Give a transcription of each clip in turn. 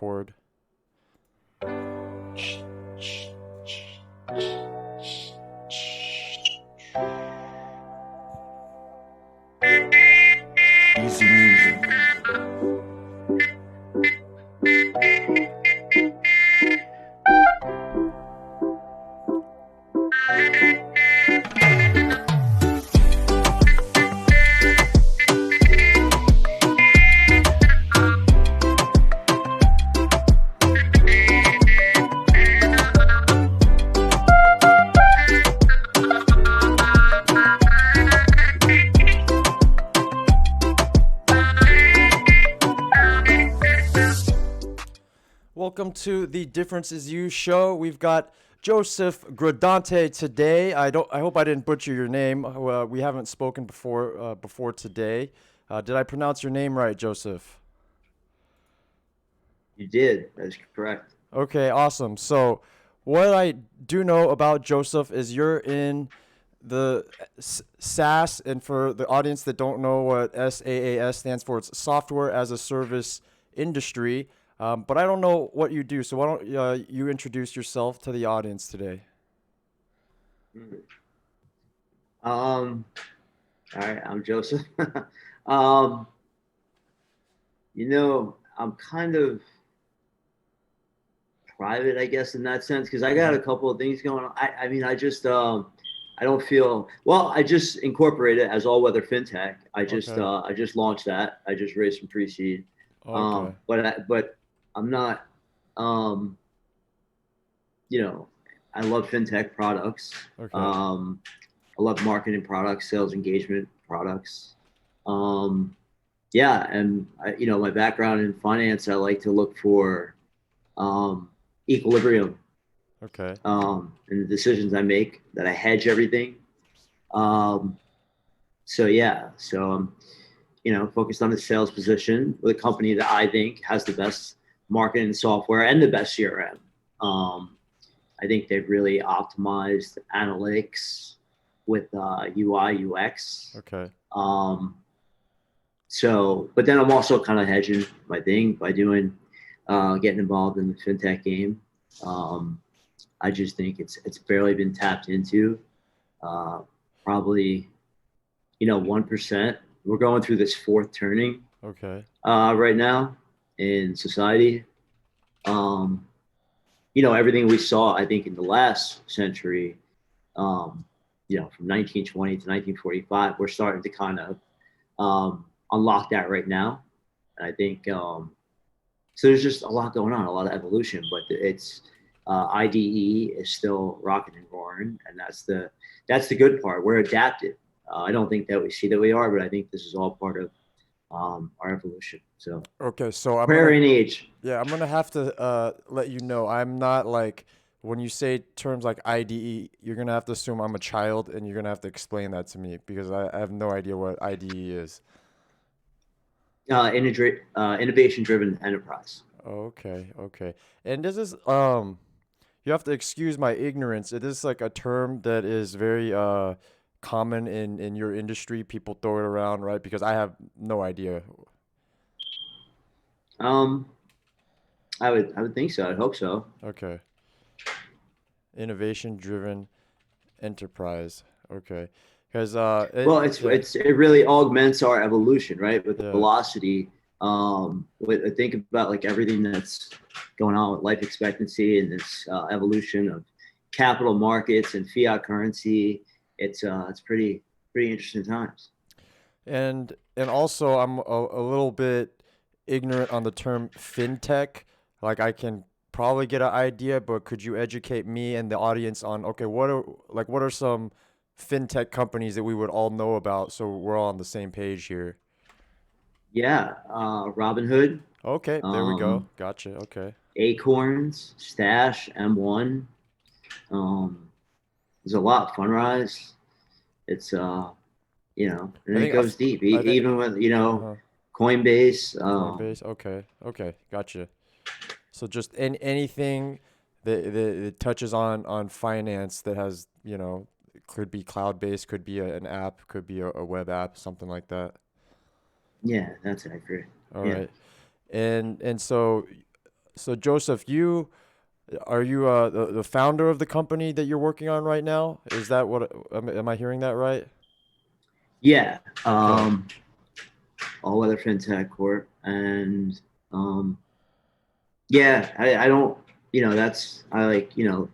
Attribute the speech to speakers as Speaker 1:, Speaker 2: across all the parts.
Speaker 1: record.
Speaker 2: Easy music.
Speaker 1: Welcome to the Difference Is You show. We've got Joseph Gradante today. I hope I didn't butcher your name. We haven't spoken before today. Did I pronounce your name right, Joseph?
Speaker 2: You did. That is correct.
Speaker 1: Okay, awesome. So, what I do know about Joseph is you're in the SaaS, and for the audience that don't know what SaaS stands for, it's software as a service industry. But I don't know what you do, so why don't you introduce yourself to the audience today?
Speaker 2: All right, I'm Joseph. um, I'm kind of private, I guess, in that sense, because I got a couple of things going on. I don't feel well. I just incorporated as all weather fintech. I just launched that. I just raised some pre-seed.
Speaker 1: Okay.
Speaker 2: But I'm not. Um, I love fintech products.
Speaker 1: Okay.
Speaker 2: I love marketing products, sales engagement products. And my background in finance, I like to look for equilibrium
Speaker 1: Okay.
Speaker 2: in the decisions I make, that I hedge everything. Focused on the sales position with a company that I think has the best marketing software and the best CRM. I think they've really optimized analytics with UI, UX.
Speaker 1: Okay.
Speaker 2: But then I'm also kind of hedging my thing by getting involved in the fintech game. I just think it's barely been tapped into. Probably, 1%. We're going through this fourth turning
Speaker 1: Okay.
Speaker 2: right now in society. Everything we saw, I think, in the last century, from 1920 to 1945, we're starting to kind of unlock that right now. And I think so. There's just a lot going on, a lot of evolution, but it's IDE is still rocking and roaring, and that's the good part. We're adapted. I don't think that we see that we are, but I think this is all part of our evolution. So
Speaker 1: Okay. So I'm
Speaker 2: prayer
Speaker 1: gonna
Speaker 2: and age.
Speaker 1: I'm gonna have to let you know I'm not like when you say terms like IDE, you're gonna have to assume I'm a child and you're gonna have to explain that to me because I have no idea what IDE is.
Speaker 2: Innovation-driven enterprise.
Speaker 1: Okay. Okay. And this is you have to excuse my ignorance. It is like a term that is very common in your industry. People throw it around, right? Because I have no idea.
Speaker 2: Um, I would think so. I hope so.
Speaker 1: Okay. Innovation driven enterprise. Okay. Because
Speaker 2: Well,
Speaker 1: yeah,
Speaker 2: it really augments our evolution, right? With the
Speaker 1: yeah.
Speaker 2: velocity. Think about like everything that's going on with life expectancy and this evolution of capital markets and fiat currency. It's pretty interesting times.
Speaker 1: And also I'm a little bit ignorant on the term fintech. Like I can probably get an idea, but could you educate me and the audience on okay, what are some fintech companies that we would all know about so we're all on the same page here?
Speaker 2: Yeah, Robinhood,
Speaker 1: Okay, there we go.
Speaker 2: um,
Speaker 1: Gotcha. Okay.
Speaker 2: Acorns, Stash, M1. Um, there's a lot. Funrise. It's and
Speaker 1: I
Speaker 2: it
Speaker 1: think
Speaker 2: goes deep.
Speaker 1: I think
Speaker 2: Even with
Speaker 1: uh-huh.
Speaker 2: Coinbase.
Speaker 1: Coinbase. Okay. Okay. Gotcha. So just anything that touches on finance that has, could be cloud-based, could be an app, could be a web app, something like that.
Speaker 2: Yeah, that's accurate.
Speaker 1: All
Speaker 2: Yeah.
Speaker 1: right. And so So Joseph, you the founder of the company that you're working on right now? Is that what am I hearing that right?
Speaker 2: Yeah,
Speaker 1: Okay.
Speaker 2: all weather fintech corp, and um, yeah, I don't, that's I like, don't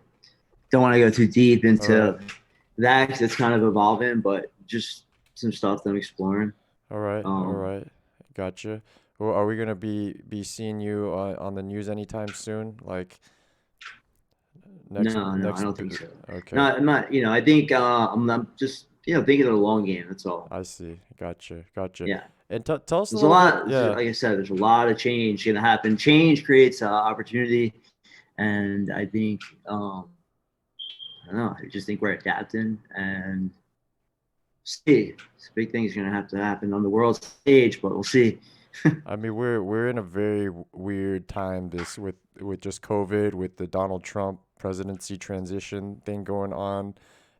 Speaker 2: want to go too deep
Speaker 1: All right.
Speaker 2: into that 'cause it's kind of evolving, but just some stuff that I'm exploring.
Speaker 1: All right. All
Speaker 2: Um,
Speaker 1: right. Gotcha. Well, are we gonna be seeing you on the news anytime soon? Like next
Speaker 2: no, I
Speaker 1: next.
Speaker 2: don't think so. No,
Speaker 1: Okay.
Speaker 2: I'm not. I think I'm just thinking of the long game. That's all.
Speaker 1: I see. Gotcha. Gotcha.
Speaker 2: Yeah.
Speaker 1: And tell us a
Speaker 2: There's a
Speaker 1: little bit.
Speaker 2: lot,
Speaker 1: Yeah.
Speaker 2: like I said, there's a lot of change going to happen. Change creates opportunity. And I think, I don't know, I just think we're adapting and see. Big things are going to happen on the world stage, but we'll see.
Speaker 1: I mean, we're in a very weird time this with just COVID, with the Donald Trump presidency transition thing going on.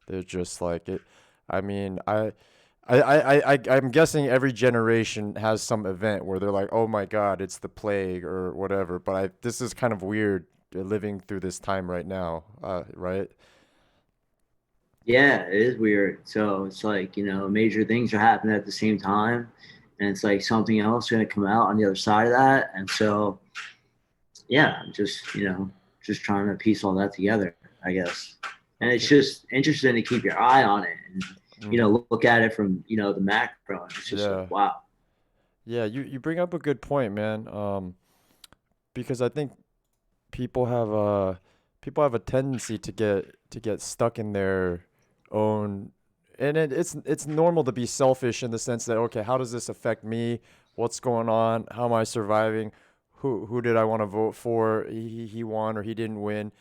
Speaker 1: They're just like it. I mean, I'm guessing every generation has some event where they're like, "Oh my God, it's the plague" or whatever. But this is kind of weird living through this time right now, right?
Speaker 2: Yeah, it is weird. So it's like, major things are happening at the same time. And it's like something else going to come out on the other side of that. And so, yeah, I'm just trying to piece all that together, I guess. And it's
Speaker 1: Okay.
Speaker 2: just interesting to keep your eye on it and,
Speaker 1: Mm-hmm.
Speaker 2: look at it from, the macro. And it's just like,
Speaker 1: Yeah.
Speaker 2: wow.
Speaker 1: Yeah, you bring up a good point, man. Because I think people have a people have a tendency to get stuck in their own, and it's normal to be selfish in the sense that, okay, how does this affect me? What's going on? How am I surviving? Who did I want to vote for? He won or he didn't win.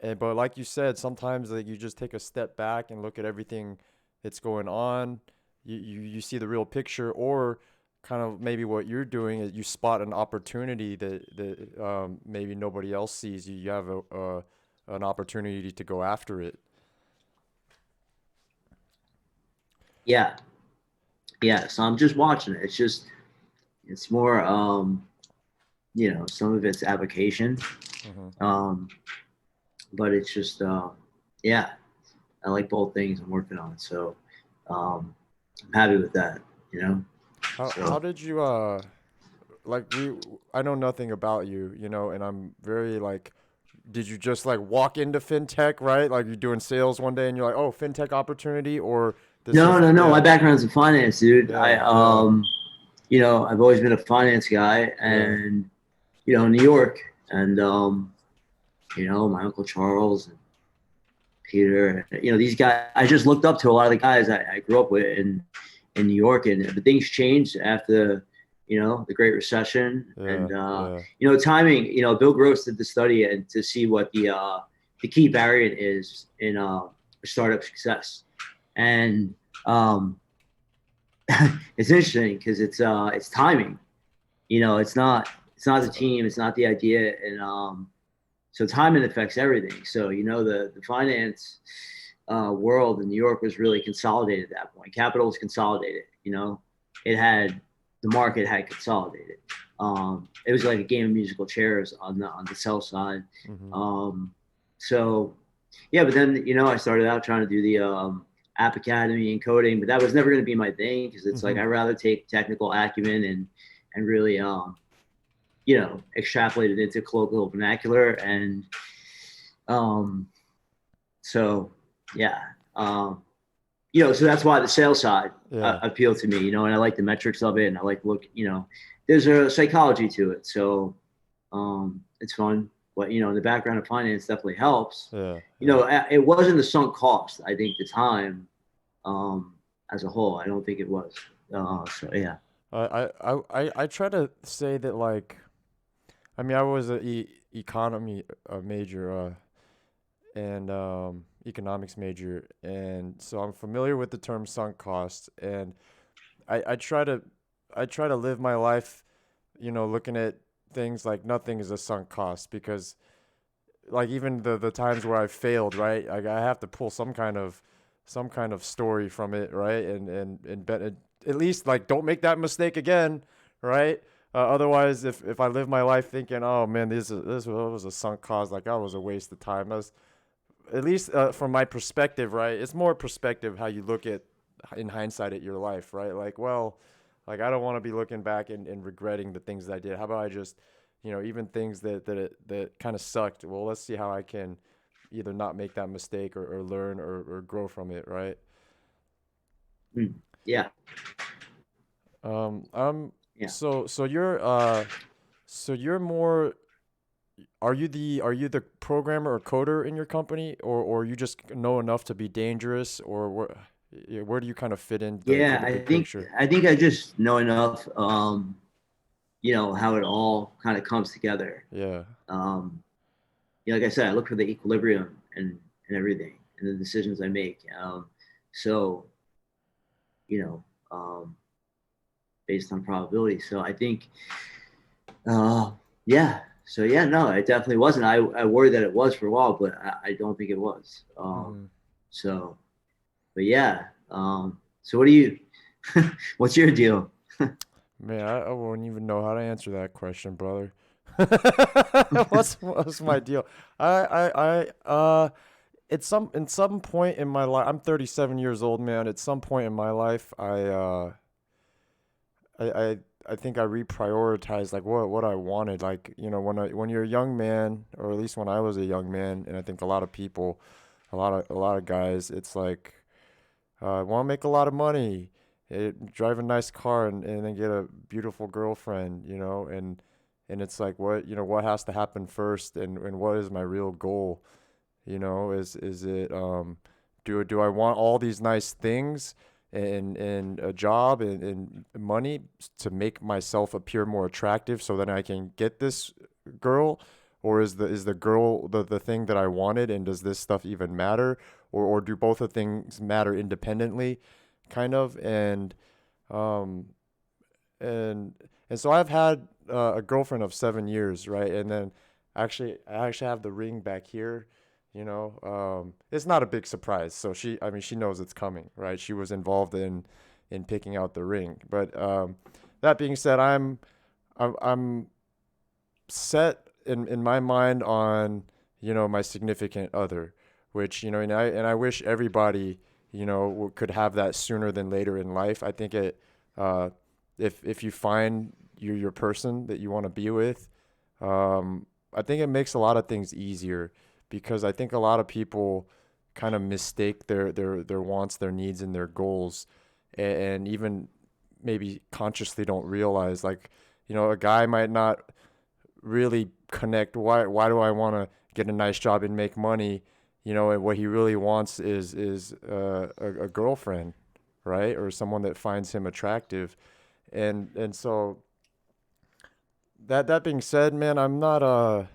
Speaker 1: But like you said, sometimes like you just take a step back and look at everything that's going on. You see the real picture, or kind of maybe what you're doing is you spot an opportunity that maybe nobody else sees. You have an opportunity to go after it.
Speaker 2: Yeah. Yeah. So I'm just watching it. It's more, some of it's application.
Speaker 1: Hmm.
Speaker 2: Um, but it's just, yeah, I like both things I'm working on. So, um, I'm happy with that, you know?
Speaker 1: How
Speaker 2: So,
Speaker 1: did you like we I know nothing about you, and I'm very like, did you just like walk into fintech, right? Like you're doing sales one day and you're like, oh, fintech opportunity, or this
Speaker 2: no,
Speaker 1: is
Speaker 2: no, no. My
Speaker 1: yeah,
Speaker 2: background's in finance, dude.
Speaker 1: yeah, yeah,
Speaker 2: I've always been a finance guy
Speaker 1: yeah.
Speaker 2: and, in New York and, my Uncle Charles and Peter, these guys, I just looked up to a lot of the guys I grew up with in New York, and the things changed after, the Great Recession,
Speaker 1: Yeah,
Speaker 2: and
Speaker 1: yeah.
Speaker 2: timing. Bill Gross did the study and to see what the key variant is in startup success, and um, it's interesting because it's timing. It's not the team, it's not the idea, and so timing affects everything. So the finance world in New York was really consolidated at that point. Capital was consolidated. It had the market had consolidated. It was like a game of musical chairs on the sell side.
Speaker 1: Hmm.
Speaker 2: Um, so yeah, but then I started out trying to do the App Academy and coding, but that was never going to be my thing because it's like
Speaker 1: Hmm.
Speaker 2: I'd rather take technical acumen and really extrapolate it into colloquial vernacular and um, so yeah, so that's why the sales side
Speaker 1: Yeah.
Speaker 2: appealed to me, and I like the metrics of it, and I like look, there's a psychology to it, so it's fun. But the background of finance definitely helps.
Speaker 1: Yeah. Yeah.
Speaker 2: It wasn't the sunk cost. I think the time, as a whole, I don't think it was. So yeah.
Speaker 1: I try to say that, like, I mean, I was a economy major, and economics major, and so I'm familiar with the term sunk cost, and I try to live my life, looking at things like nothing is a sunk cost, because like even the times where I failed, right? I have to pull some kind of story from it, right? And bet at least like don't make that mistake again, right? Otherwise, if I live my life thinking, oh man, this was a sunk cost, like I was a waste of time. That's at least from my perspective, right? It's more perspective how you look at in hindsight at your life, right? Like, well, like I don't want to be looking back and regretting the things that I did. How about I just, even things that kind of sucked. Well, let's see how I can either not make that mistake or learn or grow from it, right?
Speaker 2: Mm. Yeah,
Speaker 1: I'm
Speaker 2: yeah,
Speaker 1: so you're more. Are you the programmer or coder in your company, or you just know enough to be dangerous, or where do you kind of fit in
Speaker 2: yeah.
Speaker 1: the
Speaker 2: I
Speaker 1: big
Speaker 2: think
Speaker 1: picture?
Speaker 2: I think I just know enough. How it all kind of comes together.
Speaker 1: Yeah.
Speaker 2: Um, like I said, I look for the equilibrium and everything and the decisions I make. So you know, um, based on probability. So I think, uh, yeah. So yeah, no, it definitely wasn't. I worried that it was for a while, but I don't think it was.
Speaker 1: Hmm.
Speaker 2: So, but yeah. So what do you? What's your deal?
Speaker 1: Man, I wouldn't even know how to answer that question, brother. What's my deal? At some point in my life, I'm 37 years old, man. At some point in my life, I think I reprioritized like what I wanted. Like, when you're a young man, or at least when I was a young man, and I think a lot of people, a lot of guys, it's like I want to make a lot of money, drive a nice car, and then get a beautiful girlfriend, and it's like what has to happen first, and what is my real goal, is it do I want all these nice things and a job and money to make myself appear more attractive so that I can get this girl, or is the girl the thing that I wanted, and does this stuff even matter, or do both of things matter independently, kind of, um and so I've had a girlfriend of 7 years, right? And then I actually have the ring back here. It's not a big surprise. So I mean, she knows it's coming, right? She was involved in picking out the ring. But that being said, I'm set in my mind on my significant other, which and I wish everybody could have that sooner than later in life. I think uh, if you find your person that you want to be with, I think it makes a lot of things easier, because I think a lot of people kind of mistake their wants, their needs, and their goals, and even maybe consciously don't realize, like, a guy might not really connect why do I want to get a nice job and make money, and what he really wants is a girlfriend, right, or someone that finds him attractive. And so that being said, man, I'm not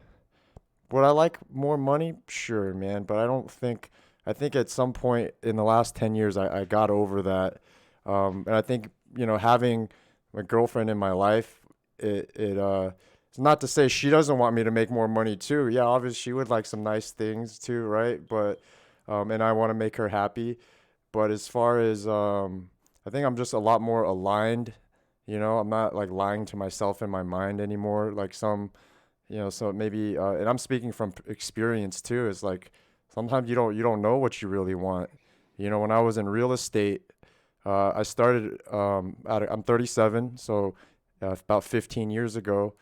Speaker 1: would I like more money? Sure, man, but I think at some point in the last 10 years I got over that. And I think, having a girlfriend in my life, it's not to say she doesn't want me to make more money too. Yeah, obviously she would like some nice things too, right? But and I want to make her happy. But as far as I think I'm just a lot more aligned. I'm not like lying to myself in my mind anymore. Like so maybe, and I'm speaking from experience too. Is like sometimes you don't know what you really want. When I was in real estate, I started I'm 37, so about 15 years ago.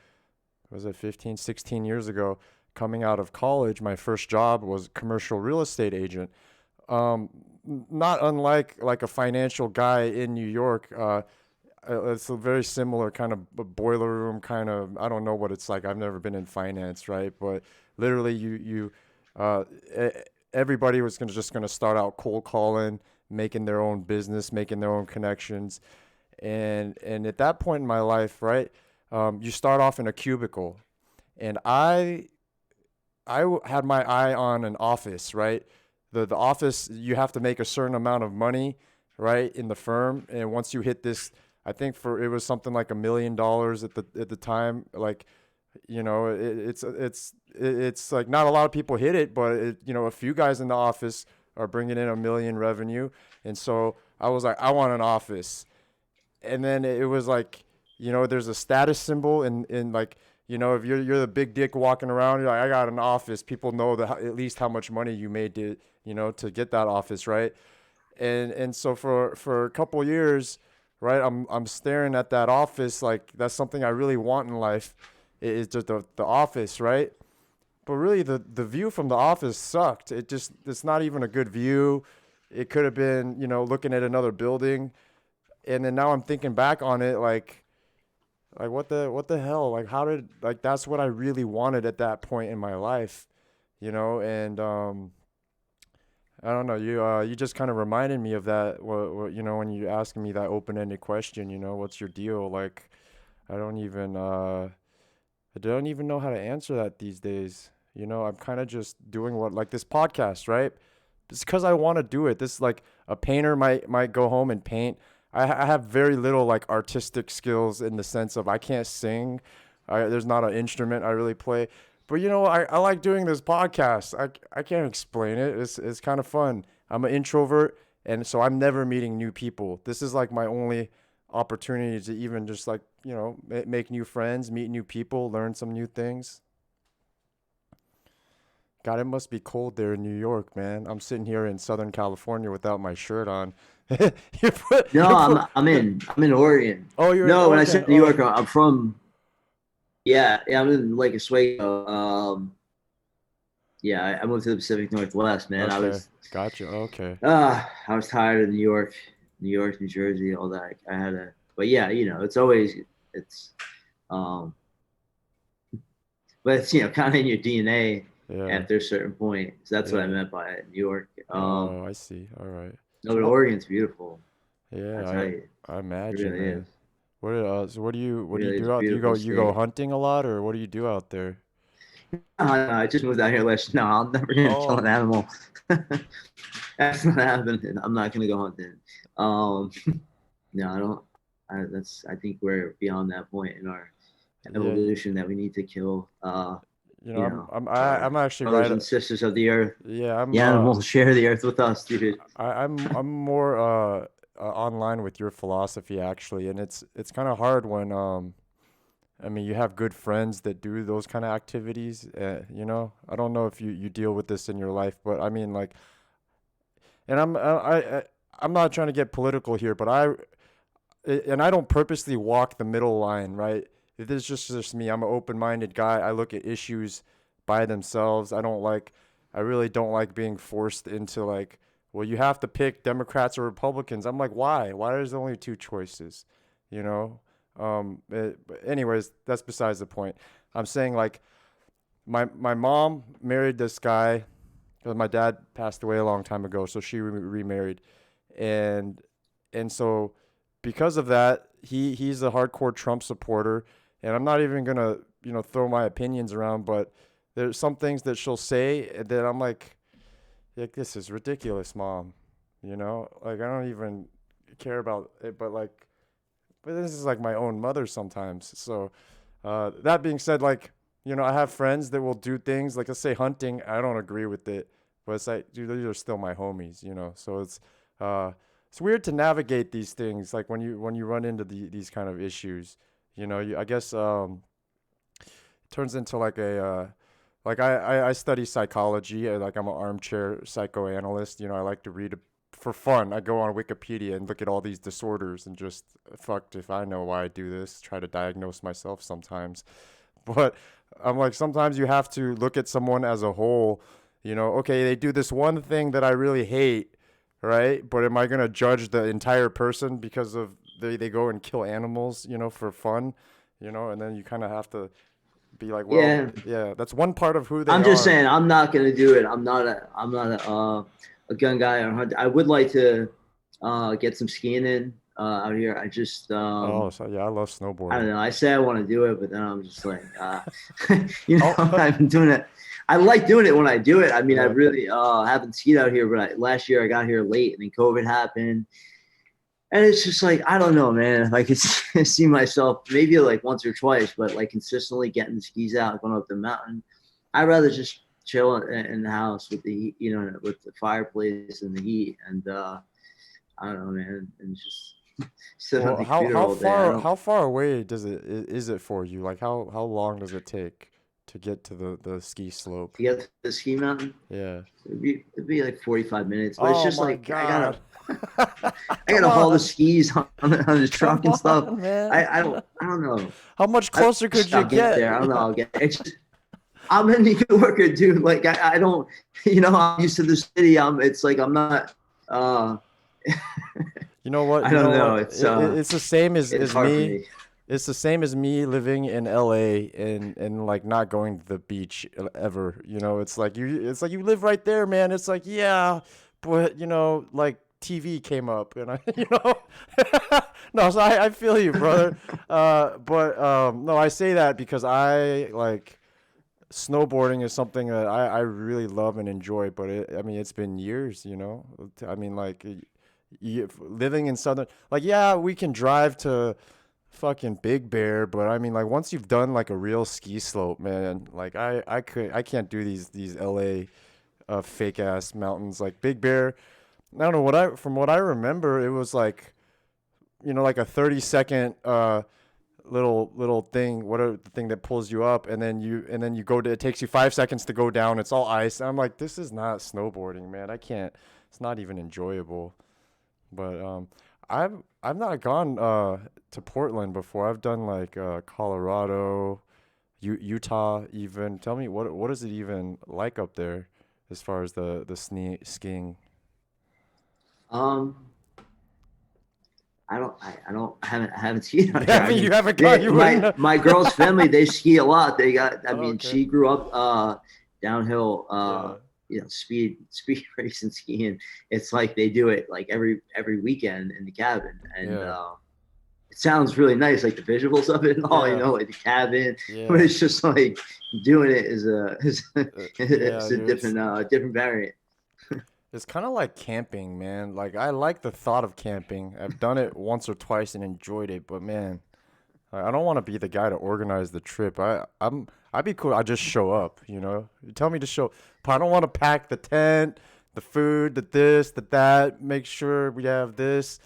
Speaker 1: Was it 15, 16 years ago? Coming out of college, my first job was commercial real estate agent. Um, Not unlike like a financial guy in New York. It's a very similar kind of boiler room kind of. I don't know what it's like. I've never been in finance, right? But literally, uh, e- everybody was just gonna start out cold calling, making their own business, making their own connections, and at that point in my life, right, you start off in a cubicle, and had my eye on an office, right? The office, you have to make a certain amount of money, right, in the firm, and once you hit this, I think it was something like $1 million at the time. Like, it's like not a lot of people hit it, but a few guys in the office are bringing in 1 million revenue, and so I was like, I want an office, and then it was like there's a status symbol in like, if you're the big dick walking around, you're like, I got an office. People know at least how much money you made to get that office, right? And so for a couple years, right, I'm staring at that office like that's something I really want in life. Is just the office, right? But really, the view from the office sucked. It's not even a good view. It could have been, looking at another building. And then now I'm thinking back on it, like what the hell? Like how did like that's what I really wanted at that point in my life, And I don't know. You just kind of reminded me of that. When you asked me that open-ended question, what's your deal? Like, I don't even I don't even know how to answer that these days. I'm kind of just doing what like this podcast, right? It's because I want to do it. This like a painter might go home and paint. I have very little like artistic skills in the sense of I can't sing. There's not an instrument I really play. But I like doing this podcast. I can't explain it. It's kind of fun. I'm an introvert, and so I'm never meeting new people. This is like my only opportunity to even just like make new friends, meet new people, learn some new things. God, it must be cold there in New York, man. I'm sitting here in Southern California without my shirt on. you put,
Speaker 2: No,
Speaker 1: you
Speaker 2: I'm
Speaker 1: put,
Speaker 2: I'm in Oregon.
Speaker 1: oh, you're in
Speaker 2: No, when I
Speaker 1: Oregon.
Speaker 2: said New
Speaker 1: Oh,
Speaker 2: York, I'm from yeah, I'm in Lake Oswego. Yeah, I moved to the Pacific Northwest, man.
Speaker 1: okay. Gotcha. Okay.
Speaker 2: I was tired of New York, New Jersey, all that. I had a, but yeah, it's always it's, um, but it's kind of in your DNA
Speaker 1: Yeah.
Speaker 2: after a certain point. So that's what I
Speaker 1: Yeah.
Speaker 2: meant by it, New York.
Speaker 1: Oh, I see. All right.
Speaker 2: No,
Speaker 1: So
Speaker 2: but
Speaker 1: what?
Speaker 2: Oregon's beautiful. I
Speaker 1: Yeah,
Speaker 2: tell you,
Speaker 1: I
Speaker 2: it
Speaker 1: imagine,
Speaker 2: really is.
Speaker 1: man. So
Speaker 2: It
Speaker 1: what do you
Speaker 2: really is
Speaker 1: do
Speaker 2: a
Speaker 1: out?
Speaker 2: beautiful
Speaker 1: You go
Speaker 2: state.
Speaker 1: hunting a lot, or what do you do out there?
Speaker 2: I just moved out here last. No, I'm never gonna kill an
Speaker 1: Oh,
Speaker 2: animal. That's not happening. I'm not gonna go hunting. Um, no, I don't. I think we're beyond that point in our
Speaker 1: yeah.
Speaker 2: evolution that we need to kill.
Speaker 1: I'm
Speaker 2: Our
Speaker 1: actually
Speaker 2: brothers
Speaker 1: right.
Speaker 2: and sisters of the earth.
Speaker 1: Yeah,
Speaker 2: The animals share the earth with us, dude.
Speaker 1: I'm more online with your philosophy actually, and it's kind of hard when I mean you have good friends that do those kind of activities. I don't know if you deal with this in your life, but I mean like, and I'm not trying to get political here, but and I don't purposely walk the middle line, right? It is just me. I'm an open-minded guy. I look at issues by themselves. I really don't like being forced into like, well, you have to pick Democrats or Republicans. I'm like, why? Why there's only two choices, you know? But anyways, that's besides the point. I'm saying like my mom married this guy because my dad passed away a long time ago, so she remarried, and so because of that, he's a hardcore Trump supporter, and I'm not even gonna throw my opinions around, but there's some things that she'll say that I'm like this is ridiculous, mom. Like I don't even care about it, but this is like my own mother sometimes. So that being said, like I have friends that will do things like let's say hunting. I don't agree with it, but it's like dude, these are still my homies. So uh, it's weird to navigate these things like when you run into these kind of issues. I guess it turns into like a like I study psychology. Like I'm an armchair psychoanalyst. I like to read for fun. I go on Wikipedia and look at all these disorders and just fucked if I know why I do this. Try to diagnose myself sometimes, but I'm like sometimes you have to look at someone as a whole. Okay, they do this one thing that I really hate, right? But am I gonna judge the entire person because of they go and kill animals, for fun, And then you kind of have to be like, well,
Speaker 2: Yeah,
Speaker 1: yeah, that's one part of who they
Speaker 2: I'm just
Speaker 1: are.
Speaker 2: saying I'm not gonna do it. I'm not a gun guy or hunter. I would like to get some skiing in out here. I just
Speaker 1: Oh, so yeah, I love
Speaker 2: I don't
Speaker 1: snowboarding.
Speaker 2: know. I say I want to do it, but then I'm just like,
Speaker 1: Oh,
Speaker 2: I've been doing it. I like doing it when I do it. I mean, I
Speaker 1: yeah,
Speaker 2: really haven't skied out here, but last year I got here late and then COVID happened. And it's just like, I don't know, man. If I could see myself maybe like once or twice, but like consistently getting the skis out, going up the mountain, I'd rather just chill in the house with the heat, with the fireplace and the heat. And I don't know, man. And just sit on
Speaker 1: Well,
Speaker 2: the computer all day. I don't.
Speaker 1: how far away is it for you? Like how long does it take to get to the ski slope?
Speaker 2: To get to the ski mountain,
Speaker 1: Yeah.
Speaker 2: it'd be like 45 minutes, but it's
Speaker 1: Oh
Speaker 2: just
Speaker 1: my
Speaker 2: like I gotta
Speaker 1: God.
Speaker 2: I
Speaker 1: Come
Speaker 2: gotta haul the
Speaker 1: on.
Speaker 2: skis on the
Speaker 1: Come
Speaker 2: truck and stuff.
Speaker 1: on, man.
Speaker 2: I don't know.
Speaker 1: How much
Speaker 2: I
Speaker 1: closer could you
Speaker 2: I'll get
Speaker 1: get?
Speaker 2: there. I don't know.
Speaker 1: Yeah.
Speaker 2: I'll get there. It's just, I'm a New Yorker, dude. Like I don't, I'm used to the city. It's like I'm not. Uh,
Speaker 1: You know what?
Speaker 2: I
Speaker 1: You
Speaker 2: don't
Speaker 1: know
Speaker 2: know.
Speaker 1: what? It's the same
Speaker 2: It's
Speaker 1: as
Speaker 2: hard for
Speaker 1: me.
Speaker 2: me.
Speaker 1: It's the same as me living in LA and like not going to the beach ever. You know, it's like you live right there, man. It's like, yeah, but like TV came up and no, so I feel you, brother. But no, I say that because I like snowboarding is something that I really love and enjoy, but I mean, it's been years, you know? I mean, like, living in Southern, like, yeah, we can drive to fucking Big Bear, but I mean, like, once you've done like a real ski slope, man, like, I can't do these LA fake ass mountains like Big Bear. I don't know from what I remember, it was like, like a 30-second little thing, whatever the thing that pulls you up, and then you go to, it takes you 5 seconds to go down. It's all ice. And I'm like, this is not snowboarding, man. I can't. It's not even enjoyable. But I've not gone to Portland before. I've done like Colorado, Utah even. Tell me what is it even like up there as far as the skiing?
Speaker 2: Um, I haven't skied out
Speaker 1: Yeah,
Speaker 2: here.
Speaker 1: I
Speaker 2: I
Speaker 1: mean, you
Speaker 2: mean,
Speaker 1: haven't gone. You wouldn't know.
Speaker 2: my girl's family, they ski a lot. I
Speaker 1: Oh,
Speaker 2: mean,
Speaker 1: okay.
Speaker 2: she grew up downhill,
Speaker 1: Yeah.
Speaker 2: speed racing skiing. It's like they do it like every weekend in the cabin, and
Speaker 1: Yeah.
Speaker 2: it sounds really nice, like the visuals of it and all,
Speaker 1: Yeah.
Speaker 2: like the cabin. But
Speaker 1: Yeah.
Speaker 2: it's just like doing it
Speaker 1: Yeah,
Speaker 2: is a
Speaker 1: dude,
Speaker 2: different variant.
Speaker 1: it's kind of like camping, man. Like I like the thought of camping. I've done it once or twice and enjoyed it, but man, I don't want to be the guy to organize the trip. I'd be cool. I just show up, you know. You tell me to show, but I don't want to pack the tent, the food, the this, the that. Make sure we have this.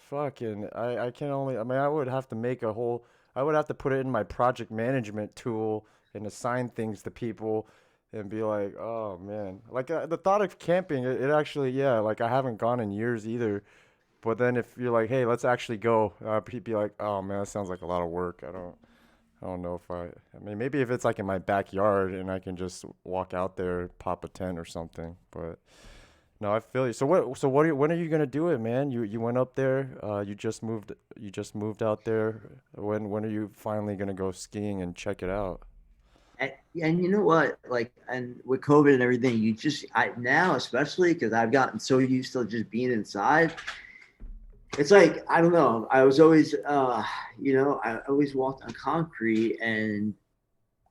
Speaker 1: Fucking, I can only. I mean, I would have to make a whole. I would have to put it in my project management tool and assign things to people, and be like, oh man, like the thought of camping. It actually, yeah. Like I haven't gone in years either. But then if you're like, hey, let's actually go, he'd be like, oh man, that sounds like a lot of work. I don't know if I mean, maybe if it's like in my backyard and I can just walk out there, pop a tent or something. But no, I feel you. When are you gonna do it, man? You went up there. You just moved out there. When are you finally gonna go skiing and check it out?
Speaker 2: And you know what? Like, and with COVID and everything, I now, especially because I've gotten so used to just being inside. It's like, I don't know. I was always, I always walked on concrete, and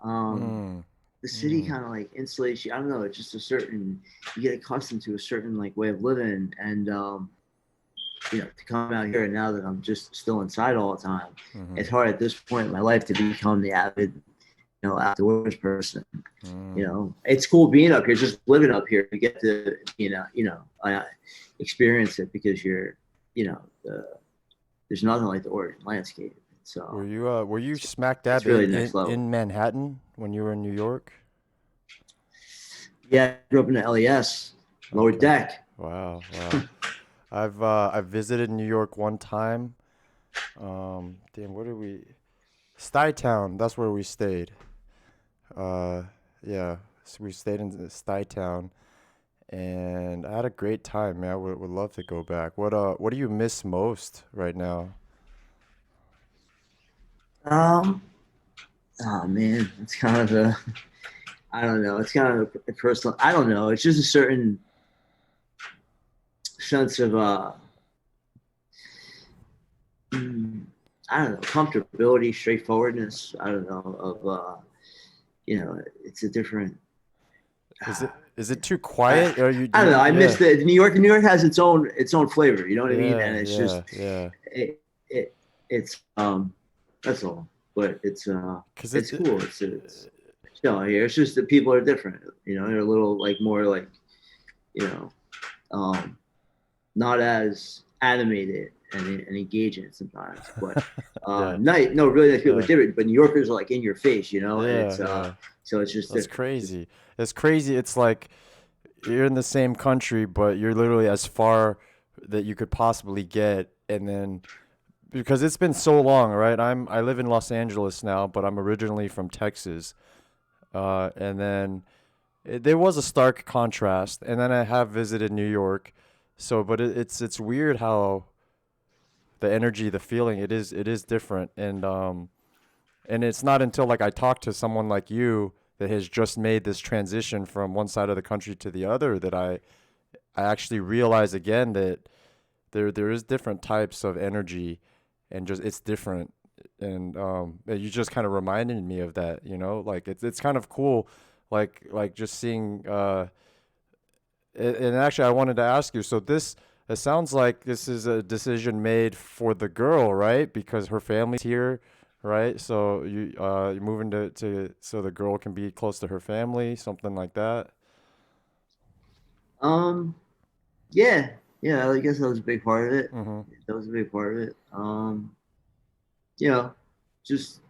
Speaker 2: um,
Speaker 1: Mm,
Speaker 2: the city
Speaker 1: mm.
Speaker 2: kind of like insulates you. I don't know. It's just you get accustomed to a certain like way of living. And, to come out here, and now that I'm just still inside all the time,
Speaker 1: Mm-hmm.
Speaker 2: it's hard at this point in my life to become the avid, outdoors person.
Speaker 1: Mm.
Speaker 2: It's cool being up here, just living up here. You get to, experience it because you know, there's nothing like the Oregon landscape. So
Speaker 1: Were you smack
Speaker 2: it's
Speaker 1: dab
Speaker 2: really the next level.
Speaker 1: in Manhattan when you were in New York?
Speaker 2: Yeah, I grew up in the LES, lower
Speaker 1: Okay.
Speaker 2: deck.
Speaker 1: Wow, wow. I've visited New York one time. Damn, where did we? Stuytown. That's where we stayed. Uh, yeah, so we stayed in Stuytown, and I had a great time, man. I would love to go back. What do you miss most right now?
Speaker 2: Um, oh man, it's kind of I don't know. It's kind of a personal. I don't know. It's just a certain sense of mm, I don't know, comfortability, straightforwardness. I don't know of it's a different.
Speaker 1: Is it too
Speaker 2: I,
Speaker 1: quiet? Or you do
Speaker 2: I don't know.
Speaker 1: you?
Speaker 2: I miss
Speaker 1: Yeah,
Speaker 2: the New York. New York has its own flavor. You know what I mean? And
Speaker 1: yeah,
Speaker 2: it's just
Speaker 1: yeah, yeah.
Speaker 2: it's that's all. But
Speaker 1: Cause
Speaker 2: it's cool. It's here. It's just that people are different. They're a little like more like you know um, not as animated and engage in it sometimes. But
Speaker 1: Yeah,
Speaker 2: no, really nice people are
Speaker 1: yeah,
Speaker 2: different. But New Yorkers are like in your face, you know, and
Speaker 1: yeah,
Speaker 2: it's
Speaker 1: yeah.
Speaker 2: so it's just
Speaker 1: That's
Speaker 2: different. Just
Speaker 1: crazy. It's crazy. It's like you're in the same country, but you're literally as far that you could possibly get, and then because it's been so long, right? I live in Los Angeles now, but I'm originally from Texas. And then there was a stark contrast, and then I have visited New York. So, but it's weird how the energy, the feeling, it is different, and it's not until like I talk to someone like you that has just made this transition from one side of the country to the other that I actually realize again that there is different types of energy, and just it's different. And you just kind of reminded me of that, like it's kind of cool, like just seeing. And actually, I wanted to ask you. So this it sounds like this is a decision made for the girl, right? Because her family's here, right? So you're moving to so the girl can be close to her family, something like that.
Speaker 2: um, yeah, yeah. I guess that was a big part of it.
Speaker 1: Mm-hmm.
Speaker 2: That was a big part of it. You know, just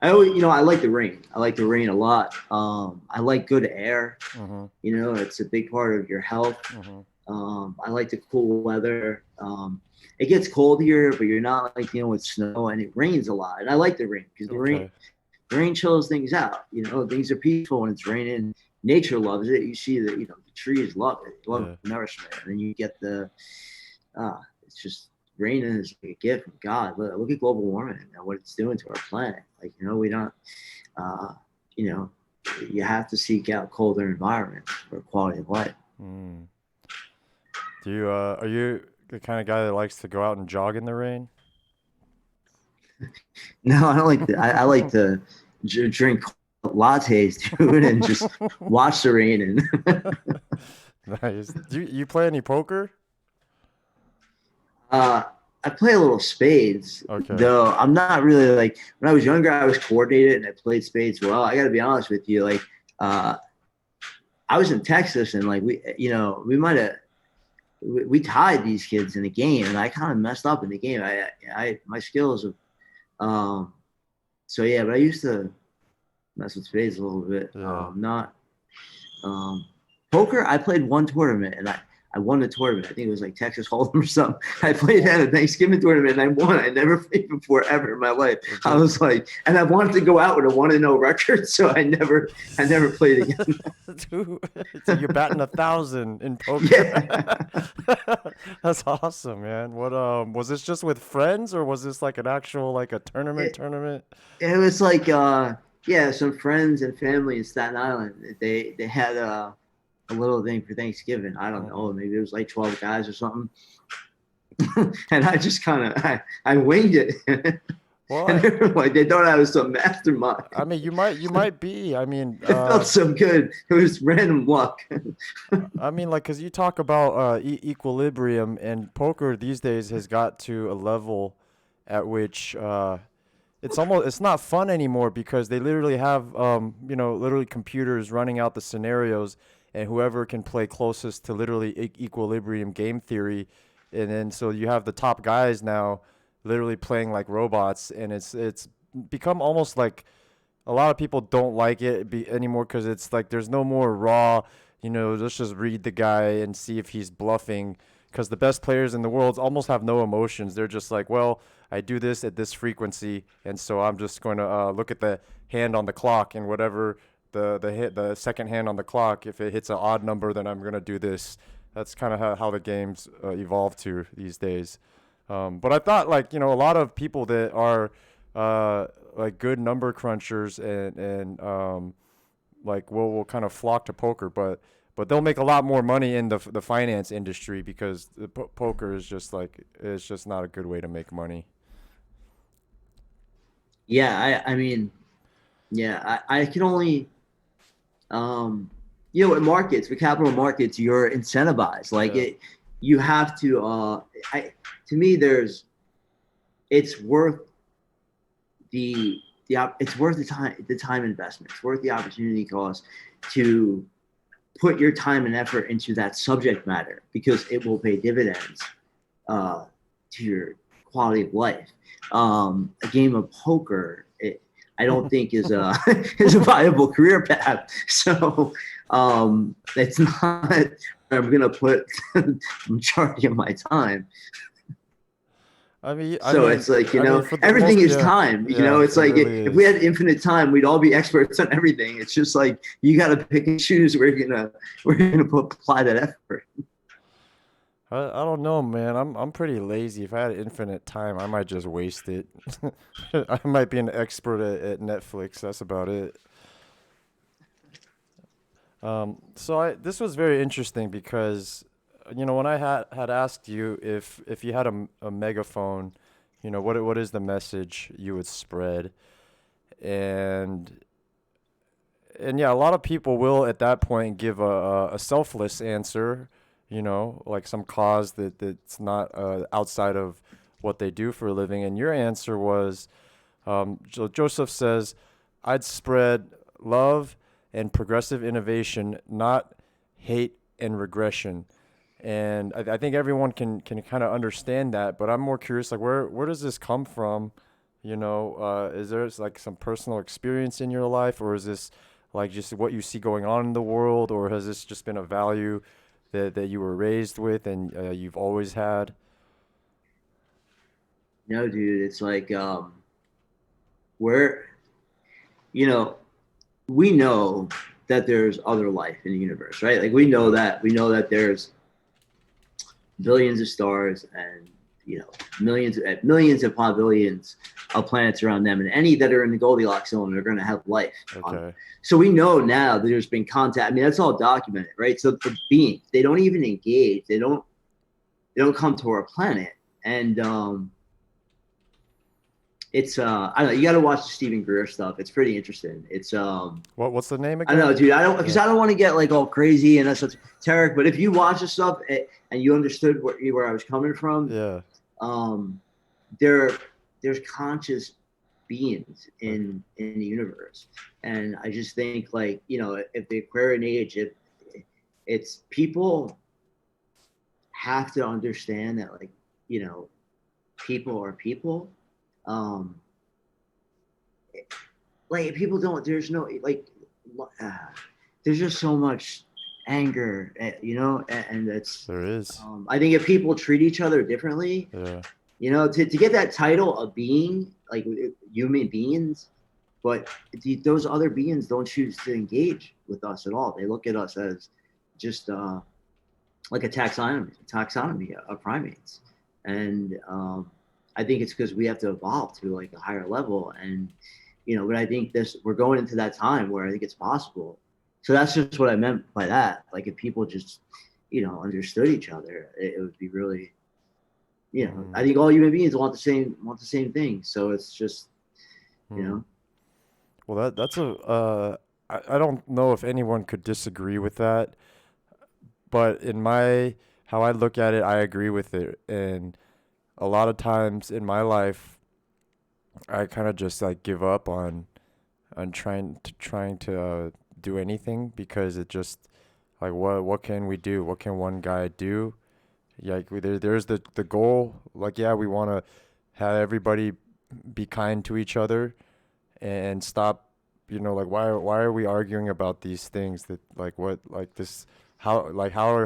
Speaker 2: I always, I like the rain. I like the rain a lot. I like good air.
Speaker 1: Mm-hmm.
Speaker 2: It's a big part of your health.
Speaker 1: Mm-hmm.
Speaker 2: I like the cool weather. It gets cold here, but you're not like dealing with snow, and it rains a lot. And I like the rain because
Speaker 1: Okay.
Speaker 2: the rain chills things out. Things are peaceful when it's raining. Nature loves it. You see that the trees love it. They love
Speaker 1: Yeah.
Speaker 2: nourishment, and then you get it's just raining is like a gift from God. Look at global warming and what it's doing to our planet. Like we don't, uh, you know, you have to seek out colder environments for quality of life.
Speaker 1: Mm. Are you the kind of guy that likes to go out and jog in the rain?
Speaker 2: No, I don't like that. I like to drink lattes, dude, and just watch the rain. And
Speaker 1: Nice. Do you play any poker?
Speaker 2: uh, I play a little spades,
Speaker 1: Okay.
Speaker 2: though I'm not really like when I was younger. I was coordinated and I played spades well. I got to be honest with you, like uh, I was in Texas and like we might have we tied these kids in the game, and I kind of messed up in the game. My skills of so yeah, but I used to mess with spades a little bit.
Speaker 1: Yeah.
Speaker 2: Not Um, Poker, I played one tournament and I won the tournament. I think it was like Texas Hold'em or something. I played at a Thanksgiving tournament and I won. I never played before ever in my life. I
Speaker 1: Just
Speaker 2: was like, and I wanted to go out with a 1-0 record, so I never played again.
Speaker 1: dude, so you're batting 1,000 in poker.
Speaker 2: Yeah.
Speaker 1: That's awesome, man. What was this just with friends, or was this like an actual like a tournament
Speaker 2: It,
Speaker 1: tournament?
Speaker 2: it was like yeah, some friends and family in Staten Island. They had a little thing for Thanksgiving. I don't
Speaker 1: Hmm.
Speaker 2: know, maybe it was like 12 guys or something. And I just kind of I winged it.
Speaker 1: Well,
Speaker 2: And they were like, they thought I was some mastermind.
Speaker 1: I mean, you might be. I mean,
Speaker 2: It felt so good. It was random luck.
Speaker 1: like, cause you talk about equilibrium, and poker these days has got to a level at which it's not fun anymore because they literally have literally computers running out the scenarios, and whoever can play closest to literally equilibrium game theory, and then so you have the top guys now literally playing like robots, and it's become almost like a lot of people don't like it anymore because it's like there's no more raw, let's just read the guy and see if he's bluffing. Because the best players in the world almost have no emotions. They're just like, well, I do this at this frequency, and so I'm just going to look at the hand on the clock, and whatever the second hand on the clock, if it hits an odd number, then I'm going to do this. That's kind of how the games evolve to these days. But I thought like a lot of people that are like good number crunchers and like will kind of flock to poker, but they'll make a lot more money in the finance industry because poker is just like it's just not a good way to make money.
Speaker 2: Yeah, I mean, yeah, I can only, um, in markets, with capital markets, you're incentivized. Like
Speaker 1: Yeah.
Speaker 2: you have to, to me, it's worth it's worth the time investment. It's worth the opportunity cost to put your time and effort into that subject matter because it will pay dividends. Uh, to your quality of life. A game of poker, I don't think is a is a viable career path. So it's not where I'm gonna put the majority of my time.
Speaker 1: I mean, I
Speaker 2: So
Speaker 1: mean,
Speaker 2: it's like,
Speaker 1: I mean, for the
Speaker 2: everything
Speaker 1: most,
Speaker 2: is
Speaker 1: yeah,
Speaker 2: time.
Speaker 1: yeah,
Speaker 2: It's
Speaker 1: it
Speaker 2: like
Speaker 1: really
Speaker 2: if we
Speaker 1: is.
Speaker 2: had infinite time, we'd all be experts on everything. It's just like you got to pick and choose where you're gonna apply that effort.
Speaker 1: I don't know, man. I'm pretty lazy. If I had infinite time, I might just waste it. I might be an expert at Netflix. That's about it. So this was very interesting because, when I had asked you if you had a megaphone, what is the message you would spread, and yeah, a lot of people will at that point give a selfless answer, like some cause that's not outside of what they do for a living. And your answer was, Joseph says, I'd spread love and progressive innovation, not hate and regression. And I think everyone can kind of understand that, but I'm more curious, like where does this come from? Is there like some personal experience in your life, or is this like just what you see going on in the world, or has this just been a value that you were raised with and you've always had?
Speaker 2: No, dude, it's like we're you know we know that there's other life in the universe, right? Like
Speaker 1: Yeah.
Speaker 2: we know that there's billions of stars and millions upon billions of planets around them, and any that are in the Goldilocks zone are going to have life on them.
Speaker 1: Okay.
Speaker 2: So we know now that there's been contact. I mean, that's all documented, right? So the beings, they don't even engage. They don't come to our planet, and it's I don't know. You got to watch the Stephen Greer stuff. It's pretty interesting. It's
Speaker 1: What's the name
Speaker 2: I don't know,
Speaker 1: again?
Speaker 2: dude. I don't because
Speaker 1: Yeah.
Speaker 2: I don't want to get like all crazy and that's such Tarek. But if you watch the stuff and you understood where I was coming from,
Speaker 1: Yeah.
Speaker 2: um, there there's conscious beings
Speaker 1: Okay.
Speaker 2: in the universe, and I just think like if the Aquarian age, if it's people have to understand that like you know people are people. Um, like people don't. There's no like. Uh, there's just so much anger, and it's.
Speaker 1: There is.
Speaker 2: I think if people treat each other differently,
Speaker 1: Yeah.
Speaker 2: to get that title of being like human beings, but those other beings don't choose to engage with us at all. They look at us as just like a taxonomy of primates, and I think it's because we have to evolve to like a higher level, and but I think this we're going into that time where I think it's possible. So that's just what I meant by that. Like if people just understood each other, it would be really
Speaker 1: Hmm.
Speaker 2: I think all human beings want the same thing. So it's just you
Speaker 1: Hmm.
Speaker 2: know
Speaker 1: Well, that's I don't know if anyone could disagree with that, but in my how I look at it, I agree with it. And a lot of times in my life, I kind of just like give up on trying to do anything because it just like what can we do? What can one guy do? Yeah, like there's the goal. Like yeah, we want to have everybody be kind to each other and stop. Like why are we arguing about these things that like what like this how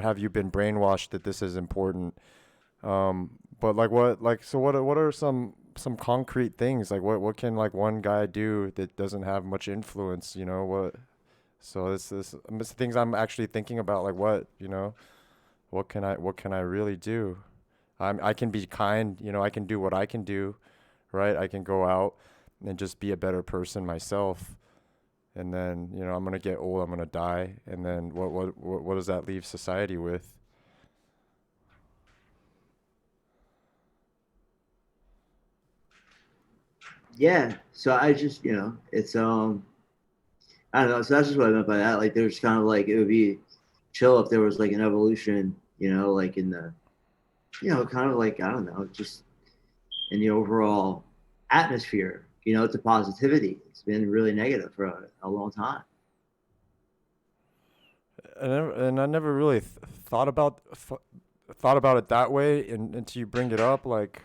Speaker 1: have you been brainwashed that this is important? But like what are some concrete things like what can like one guy do that doesn't have much influence? What? So this things I'm actually thinking about like what can I really do? I can be kind. I can do what I can do, right? I can go out and just be a better person myself. And then I'm gonna get old. I'm gonna die. And then what does that leave society with?
Speaker 2: yeah. So I just it's I don't know. So that's just what I meant by that. Like, there's kind of like it would be chill if there was like an evolution, like in the, kind of like I don't know, just in the overall atmosphere, to positivity. It's been really negative for a long time.
Speaker 1: And I never really thought about thought about it that way, and until you bring it up, like,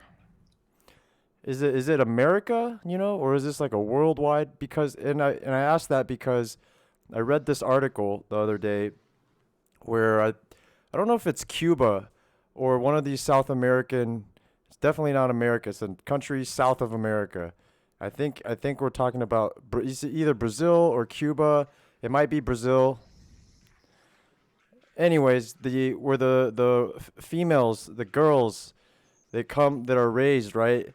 Speaker 1: is it America, or is this like a worldwide? Because and I asked that because I read this article the other day where I don't know if it's Cuba or one of these South American. It's definitely not America. It's a country south of America. I think we're talking about it's either Brazil or Cuba. It might be Brazil. Anyways, the where the females, the girls, they come that are raised right.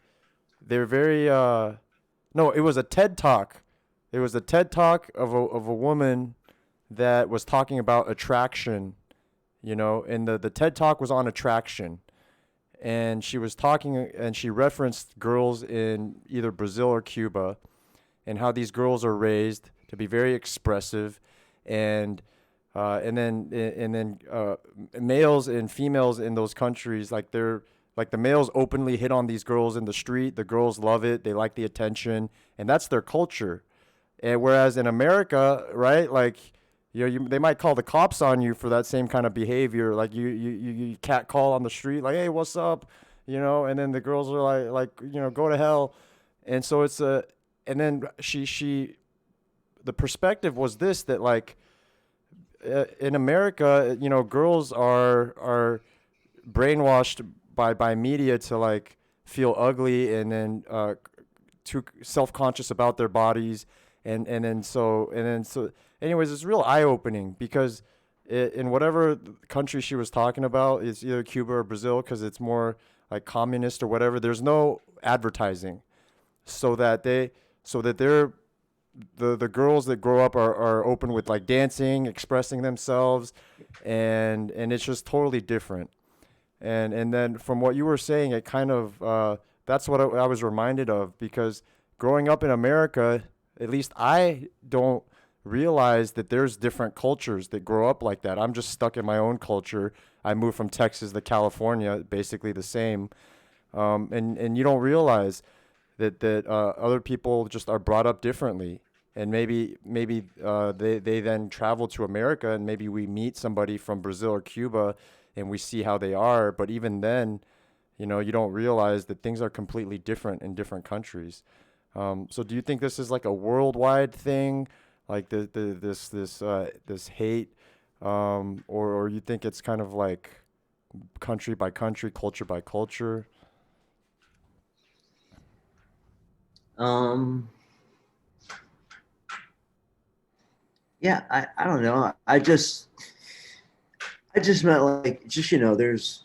Speaker 1: They're very no. It was a TED talk. It was a TED talk of a woman that was talking about attraction, and the TED talk was on attraction, and she was talking and she referenced girls in either Brazil or Cuba, and how these girls are raised to be very expressive, and and then males and females in those countries, like the males openly hit on these girls in the street. The girls love it. They like the attention, and that's their culture. And whereas in America, right, like, they might call the cops on you for that same kind of behavior. Like you cat call on the street, like, hey, what's up, and then the girls are like, go to hell. And so and then the perspective was this, that like, in America, girls are brainwashed by media to like feel ugly, and then too self-conscious about their bodies, and then so anyways, it's real eye-opening because in whatever country she was talking about, it's either Cuba or Brazil, because it's more like communist or whatever. There's no advertising, so that they're the girls that grow up are open with like dancing, expressing themselves, and it's just totally different. And then from what you were saying, it kind of that's what I was reminded of, because growing up in America, at least I don't realize that there's different cultures that grow up like that. I'm just stuck in my own culture. I moved from Texas to California, basically the same, and you don't realize that other people just are brought up differently, and maybe they then travel to America, and maybe we meet somebody from Brazil or Cuba, and we see how they are. But even then, you don't realize that things are completely different in different countries. So do you think this is like a worldwide thing, like this hate, or you think it's kind of like country by country, culture by culture?
Speaker 2: Um, yeah, I don't know. I just meant like just there's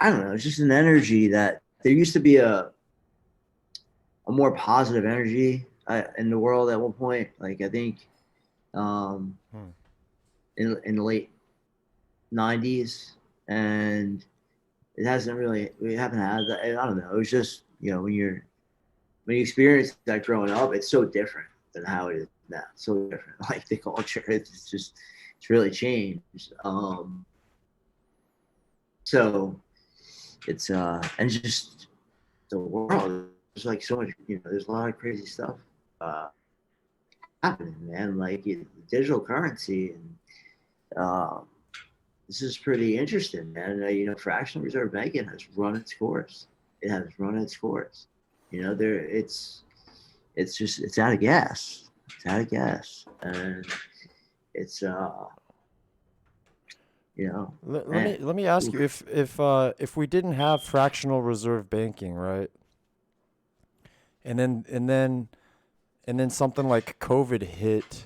Speaker 2: I don't know, just an energy that there used to be a more positive energy in the world at one point. Like I think um,
Speaker 1: Hmm.
Speaker 2: in the late '90s, and it hasn't really we haven't had that. I don't know. It was just when you experience that growing up, it's so different than how it is now. It's so different. Like the culture, it's really changed. So it's and just the world. There's like so much. There's a lot of crazy stuff uh, happening, man. Like digital currency, and this is pretty interesting, man. Fractional reserve banking has run its course. It has run its course. There it's out of gas. It's out of gas, and it's
Speaker 1: Let me
Speaker 2: man.
Speaker 1: let me ask you,
Speaker 2: Oof.
Speaker 1: if we didn't have fractional reserve banking, right? And then something like COVID hit.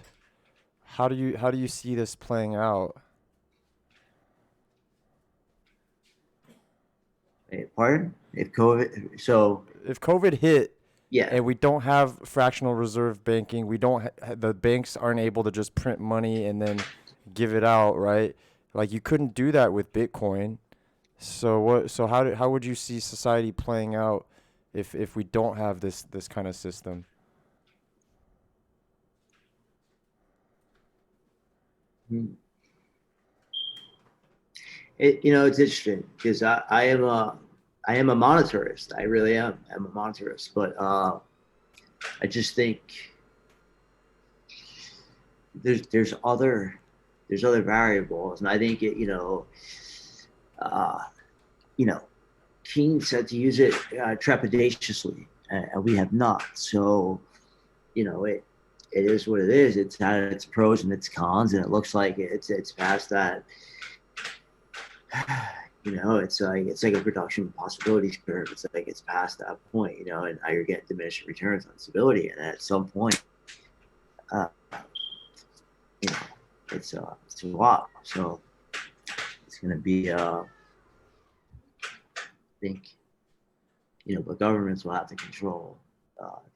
Speaker 1: How do you see this playing out?
Speaker 2: Wait, pardon? If COVID, so
Speaker 1: If COVID hit
Speaker 2: yeah,
Speaker 1: and we don't have fractional reserve banking, we don't the banks aren't able to just print money and then give it out, right? Like, you couldn't do that with Bitcoin. So how would you see society playing out if we don't have this kind of system?
Speaker 2: it's interesting because I am a monetarist. I really am. I'm a monetarist, but I just think there's other variables, and I think uh, you know, King said to use it trepidatiously, and we have not. So, it is what it is. It's had its pros and its cons, and it looks like it's past that. It's like a production possibilities curve. It's like it's past that point, and now you're getting diminished returns on stability, and at some point, uh, you know, it's a lot. So it's going to be, I think, but governments will have to control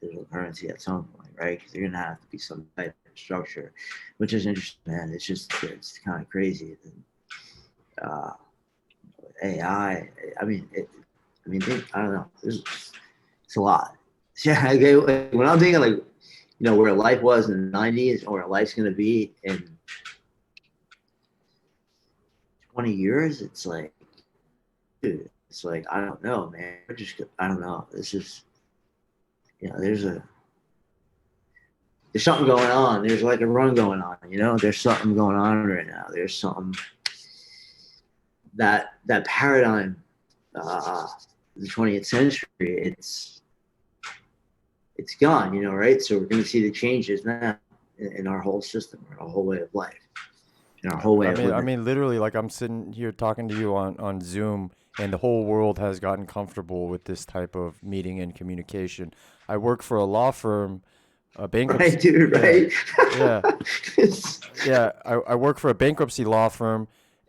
Speaker 2: digital currency at some point, right? Because they're going to have to be some type of structure, which is interesting, man. It's kind of crazy. Uh, AI. I don't know. It's a lot. Yeah. When I'm thinking like, where life was in the '90s, or where life's going to be in 20 years, it's like, dude, it's like, I don't know, man. I don't know. This is, there's something going on. There's like a run going on, there's something going on right now. There's something that paradigm, the 20th century, it's gone, right? So we're going to see the changes now in our whole system, our whole way of life, in our whole way of living.
Speaker 1: I mean, literally, like I'm sitting here talking to you on Zoom, and the whole world has gotten comfortable with this type of meeting and communication. I work for a law firm, a bankruptcy.
Speaker 2: Right, dude, right?
Speaker 1: Yeah, yeah. I work for a bankruptcy law firm,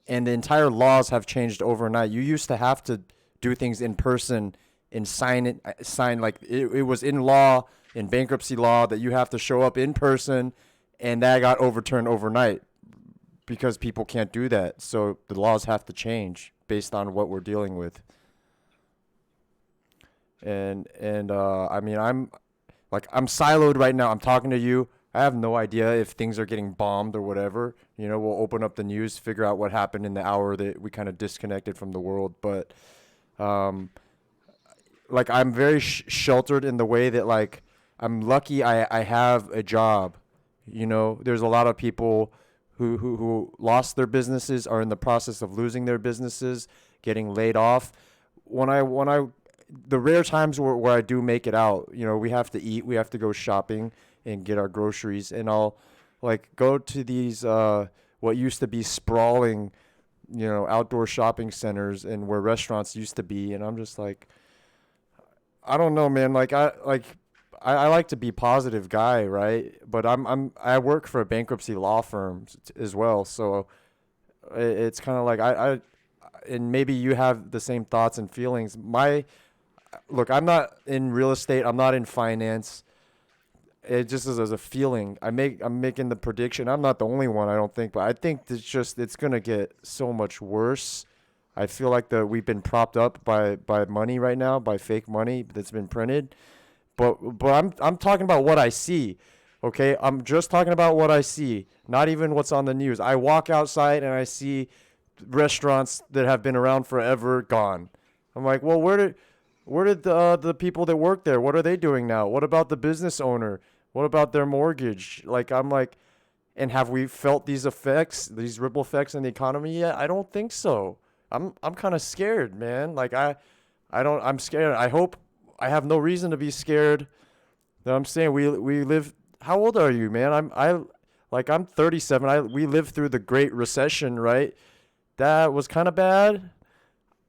Speaker 1: and the entire laws have changed overnight. You used to have to do things in person and sign like it was in law, in bankruptcy law, that you have to show up in person, and that got overturned overnight because people can't do that. So the laws have to change based on what we're dealing with. And I mean, I'm siloed right now. I'm talking to you. I have no idea if things are getting bombed or whatever. We'll open up the news, figure out what happened in the hour that we kind of disconnected from the world. But um, like I'm very sheltered in the way that like I'm lucky I have a job. There's a lot of people who lost their businesses, are in the process of losing their businesses, getting laid off. When I the rare times where I do make it out, we have to eat, we have to go shopping and get our groceries, and I'll like go to these what used to be sprawling, outdoor shopping centers and where restaurants used to be, and I'm just like, I don't know, man. I like to be positive guy, right? But I work for a bankruptcy law firm as well, so it's kind of like and maybe you have the same thoughts and feelings. Look, I'm not in real estate. I'm not in finance. It just is as a feeling. I'm making the prediction. I'm not the only one, I don't think, but I think it's gonna get so much worse. I feel like we've been propped up by money right now, by fake money that's been printed. But I'm talking about what I see. Okay? I'm just talking about what I see, not even what's on the news. I walk outside and I see restaurants that have been around forever gone. I'm like, well, where did the people that work there? What are they doing now? What about the business owner? What about their mortgage? Like I'm like, and have we felt these effects, these ripple effects in the economy yet? I don't think so. I'm kind of scared, man. I'm scared. I hope I have no reason to be scared. That I'm saying we live. How old are you, man? I'm 37. We lived through the Great Recession, right? That was kind of bad.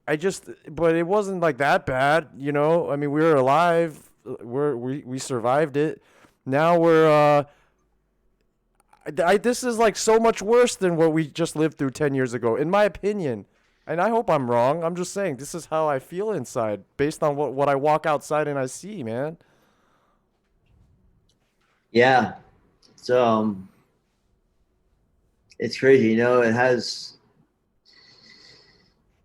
Speaker 1: But it wasn't like that bad, I mean, we were alive. We survived it. Now this is like so much worse than what we just lived through 10 years ago, in my opinion. And I hope I'm wrong. I'm just saying this is how I feel inside based on what I walk outside and I see, man.
Speaker 2: Yeah. So it's crazy,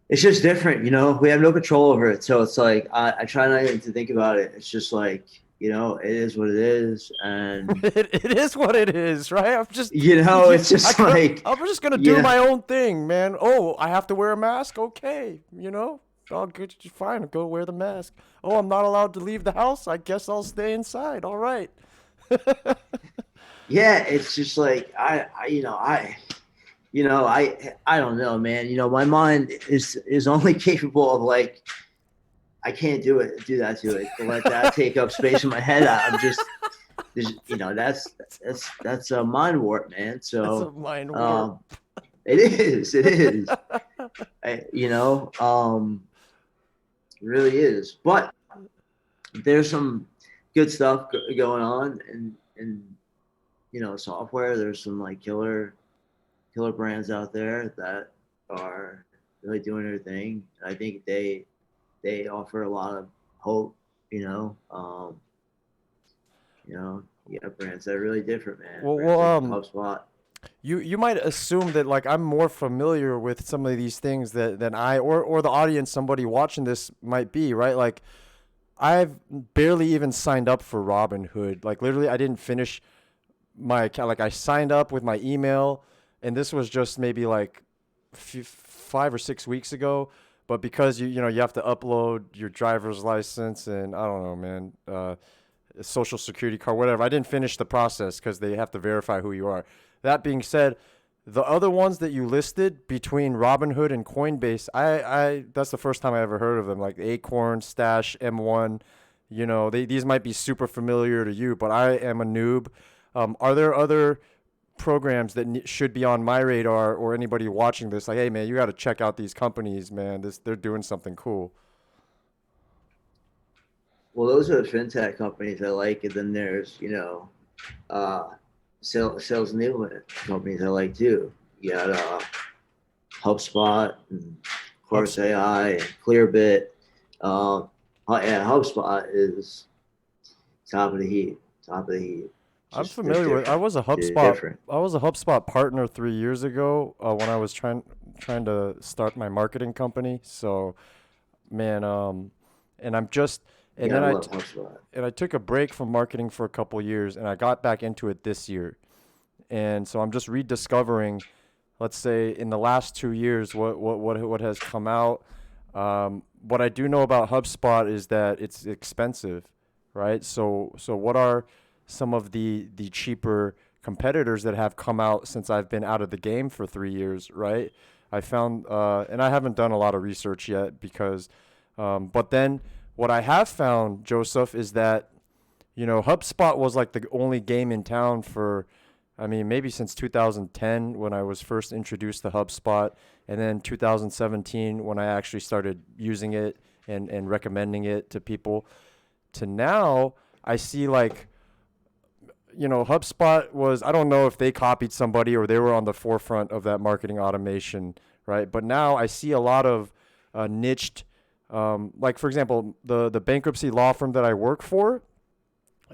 Speaker 2: it's just different, we have no control over it. So it's like, I try not even to think about it. It's just like, it is what it is. And
Speaker 1: it is what it is, right?
Speaker 2: it's just
Speaker 1: I'm just going to do my own thing, man. Oh, I have to wear a mask. Okay. I'll get you fine. Go wear the mask. Oh, I'm not allowed to leave the house. I guess I'll stay inside. All right.
Speaker 2: Yeah. It's just like, I don't know, man. My mind is only capable of like I can't do that to it. To let that take up space in my head. I'm just that's a mind warp, man.
Speaker 1: It's a
Speaker 2: So
Speaker 1: mind warp.
Speaker 2: um, it is. I, it really is. But there's some good stuff going on, and software. There's some like killer brands out there that are really doing their thing. I think they offer a lot of hope. You know, you have brands that are really different, man.
Speaker 1: Well,
Speaker 2: Brands
Speaker 1: well,
Speaker 2: like HubSpot.
Speaker 1: you might assume that like I'm more familiar with some of these things than I or the audience, somebody watching this might be, right? Like I've barely even signed up for Robinhood. Like literally, I didn't finish my account. Like I signed up with my email, and this was just maybe like 5 or 6 weeks ago. But because you have to upload your driver's license and I don't know, man, a social security card, whatever. I didn't finish the process because they have to verify who you are. That being said, the other ones that you listed between Robinhood and Coinbase, I that's the first time I ever heard of them. Like Acorn, Stash, M1, these might be super familiar to you, but I am a noob. Are there other programs that should be on my radar or anybody watching this? Like, hey man, you got to check out these companies, man. They're doing something cool.
Speaker 2: Well, those are the fintech companies I like, and then there's uh, sales enablement companies I like too. You got HubSpot and Course
Speaker 1: HubSpot.
Speaker 2: AI and Clearbit. Um, yeah, HubSpot is top of the heap. Top of the heap.
Speaker 1: I'm
Speaker 2: Just they're
Speaker 1: familiar with. I
Speaker 2: different.
Speaker 1: was a
Speaker 2: They're
Speaker 1: HubSpot.
Speaker 2: different.
Speaker 1: I was a HubSpot partner 3 years ago when I was trying to start my marketing company. So, man, and I'm just and
Speaker 2: Yeah,
Speaker 1: then
Speaker 2: I
Speaker 1: I
Speaker 2: love
Speaker 1: t-
Speaker 2: HubSpot.
Speaker 1: and I took a break from marketing for a couple years, and I got back into it this year. And so I'm just rediscovering, let's say, in the last 2 years, what has come out. What I do know about HubSpot is that it's expensive, right? So what are some of the cheaper competitors that have come out since I've been out of the game for 3 years, right? I found, and I haven't done a lot of research yet because, but then what I have found, Joseph, is that HubSpot was like the only game in town for, I mean, maybe since 2010 when I was first introduced to HubSpot, and then 2017 when I actually started using it and recommending it to people. To now, I see like, HubSpot was, I don't know if they copied somebody or they were on the forefront of that marketing automation, right? But now I see a lot of niched, like for example, the bankruptcy law firm that I work for,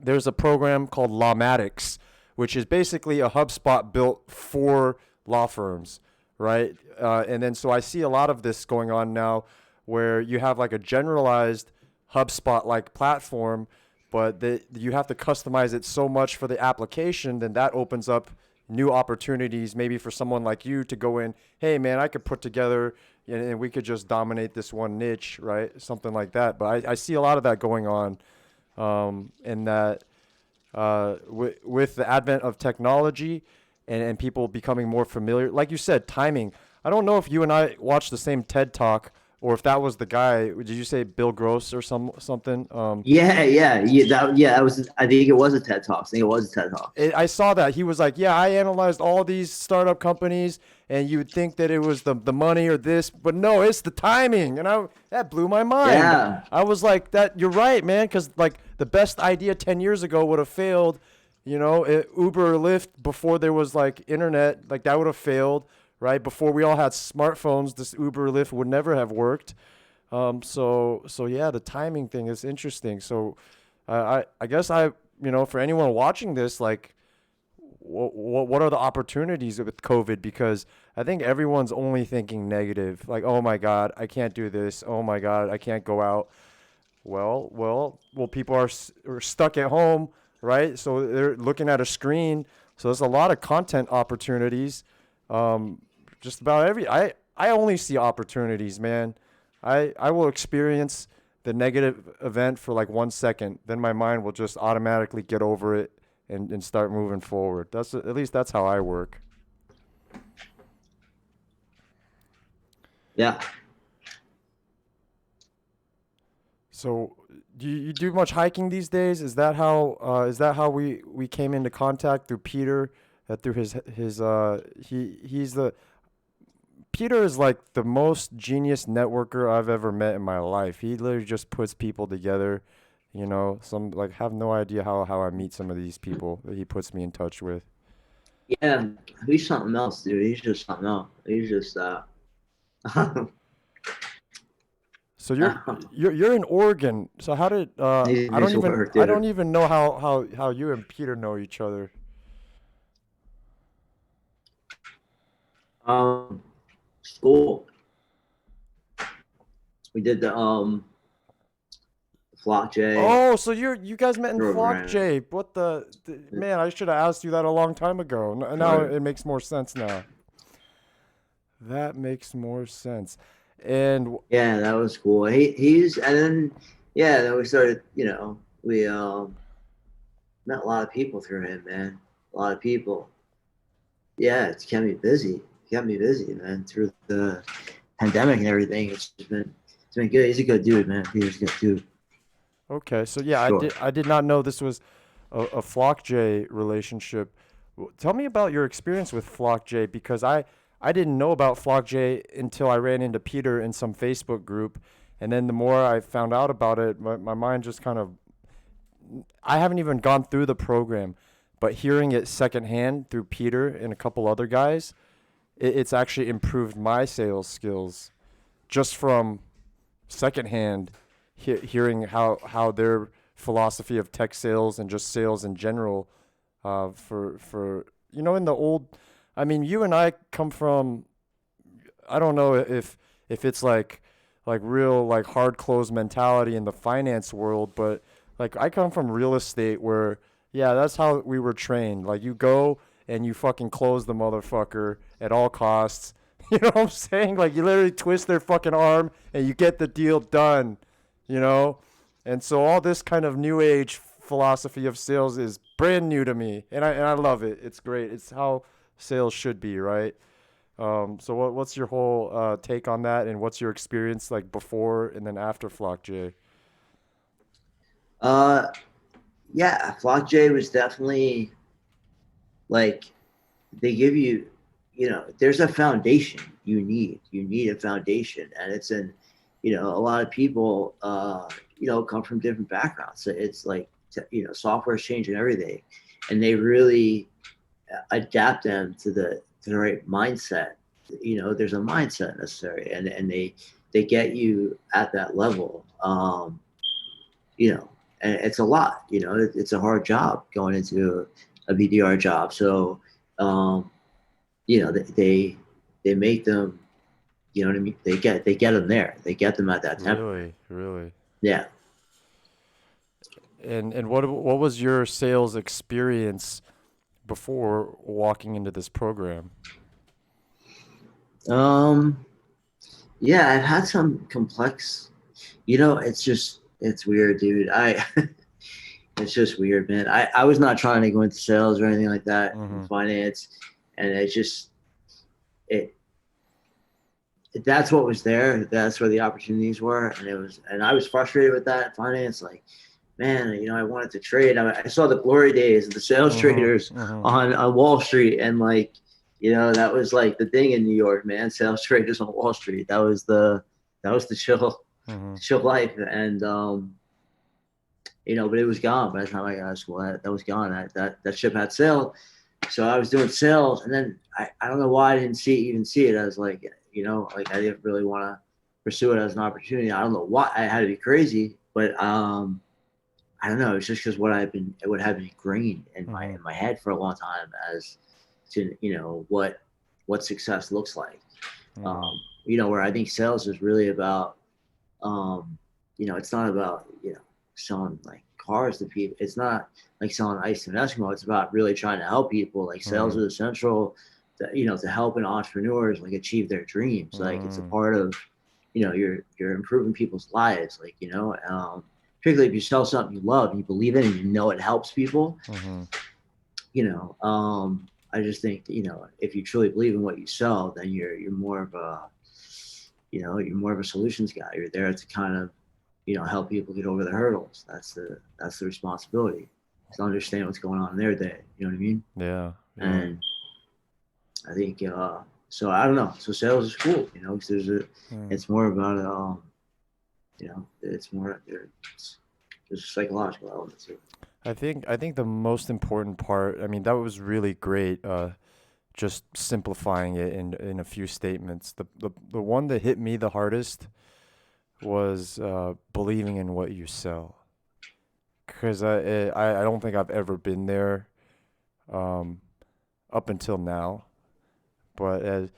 Speaker 1: there's a program called Lawmatics, which is basically a HubSpot built for law firms, right? And then so I see a lot of this going on now where you have like a generalized HubSpot like platform, but you have to customize it so much for the application, then that opens up new opportunities maybe for someone like you to go in, hey man, I could put together and we could just dominate this one niche, right? Something like that. But I see a lot of that going on, and that with the advent of technology and people becoming more familiar, like you said, timing. I don't know if you and I watched the same TED talk or if that was the guy. Did you say Bill Gross or something?
Speaker 2: Yeah. That was. I think it was a TED Talk. I think it was a TED Talk.
Speaker 1: I saw that he was like, yeah, I analyzed all these startup companies, and you would think that it was the money or this, but no, it's the timing, and that blew my mind.
Speaker 2: Yeah,
Speaker 1: I was like, that you're right, man, because like the best idea 10 years ago would have failed. Uber or Lyft before there was like internet, like that would have failed, right? Before we all had smartphones, this Uber or Lyft would never have worked. So yeah, the timing thing is interesting. So I guess for anyone watching this, like, what are the opportunities with COVID? Because I think everyone's only thinking negative. Like, oh my God, I can't do this. Oh my God, I can't go out. Well, people are stuck at home, right? So they're looking at a screen. So there's a lot of content opportunities. Um, just about I only see opportunities, man. I will experience the negative event for like 1 second, then my mind will just automatically get over it and start moving forward. At least that's how I work.
Speaker 2: Yeah.
Speaker 1: So, do you do much hiking these days? Is that how we came into contact through Peter? Through his he's the Peter is like the most genius networker I've ever met in my life. He literally just puts people together. Some like have no idea how I meet some of these people that he puts me in touch with.
Speaker 2: Yeah, he's something else, dude. He's just something else. He's just
Speaker 1: So you're in Oregon. So how did
Speaker 2: he's a
Speaker 1: I don't
Speaker 2: piece of
Speaker 1: even
Speaker 2: work,
Speaker 1: I don't
Speaker 2: dude.
Speaker 1: even know how you and Peter know each other.
Speaker 2: Um, School. We did the Flock J
Speaker 1: Oh, so you guys met in Flock
Speaker 2: program.
Speaker 1: J. What the man? I should have asked you that a long time ago. Now
Speaker 2: Right.
Speaker 1: it makes more sense now. That makes more sense. And
Speaker 2: Yeah, that was cool. He's and then yeah, then we started. We met a lot of people through him, man. A lot of people. Yeah, it's kept me busy. Kept me busy, man. Through the pandemic and everything, it's been good. He's a good dude, man. He's a good dude.
Speaker 1: okay, so yeah, I
Speaker 2: Sure.
Speaker 1: did not know this was a Flock J relationship. Tell me about your experience with Flock J because I didn't know about Flock J until I ran into Peter in some Facebook group, and then the more I found out about it, my mind just kind of I haven't even gone through the program, but hearing it secondhand through Peter and a couple other guys, it's actually improved my sales skills just from secondhand hearing how their philosophy of tech sales and just sales in general for in the old I mean you and I come from I don't know if it's like real like hard closed mentality in the finance world, but like I come from real estate where yeah, that's how we were trained. Like you go and you fucking close the motherfucker at all costs. You know what I'm saying? Like you literally twist their fucking arm and you get the deal done, you know? And so all this kind of new age philosophy of sales is brand new to me and I love it. It's great. It's how sales should be, right? So what's your whole take on that, and what's your experience like before and then after Flock J?
Speaker 2: Uh, yeah, Flock J was definitely like they give you, there's a foundation you need. You need a foundation, and it's in, a lot of people, come from different backgrounds. So it's like, software is changing every day, and they really adapt them to the right mindset. There's a mindset necessary, and they get you at that level. And it's a lot. It's a hard job going into a BDR job. So, um, they make them. You know what I mean? They get them there. They get them at that temperament.
Speaker 1: Really, really.
Speaker 2: Yeah.
Speaker 1: And what was your sales experience before walking into this program?
Speaker 2: Um. Yeah, I've had some complex. It's weird, dude. It's just weird, man. I was not trying to go into sales or anything like that in
Speaker 1: Mm-hmm.
Speaker 2: finance, and it that's what was there. That's where the opportunities were, and I was frustrated with that in finance. Like, man, I wanted to trade. I saw the glory days of the sales traders
Speaker 1: Mm-hmm. Mm-hmm.
Speaker 2: on Wall Street, and like, that was like the thing in New York, man. Sales traders on Wall Street. That was the
Speaker 1: Mm-hmm.
Speaker 2: chill life, and but it was gone by the time I got out of school. That was gone. That ship had sailed. So I was doing sales, and then I don't know why I didn't even see it as like, like I didn't really want to pursue it as an opportunity. I don't know why. I had to be crazy, but I don't know. It's just because what had been ingrained in my
Speaker 1: Mm-hmm.
Speaker 2: in my head for a long time as to what success looks like.
Speaker 1: Mm-hmm.
Speaker 2: Where I think sales is really about, it's not about selling like cars to people. It's not like selling ice and Eskimo. It's about really trying to help people. Like sales
Speaker 1: Mm-hmm.
Speaker 2: is essential to helping entrepreneurs like achieve their dreams. Like it's a
Speaker 1: Mm-hmm.
Speaker 2: part of, you're improving people's lives. Like, particularly if you sell something you love and you believe in and you know it helps people,
Speaker 1: Mm-hmm.
Speaker 2: I just think, if you truly believe in what you sell, then you're more of a, you're more of a solutions guy. You're there to kind of, help people get over the hurdles. That's the responsibility. To understand what's going on in their day. You know what I mean?
Speaker 1: Yeah. Yeah.
Speaker 2: And I think so. I don't know. So sales is cool, because
Speaker 1: Hmm.
Speaker 2: it's more about it's more there's a psychological element to it.
Speaker 1: I think the most important part, I mean, that was really great, just simplifying it in a few statements. The one that hit me the hardest was believing in what you sell. Because I don't think I've ever been there um, up until now. But as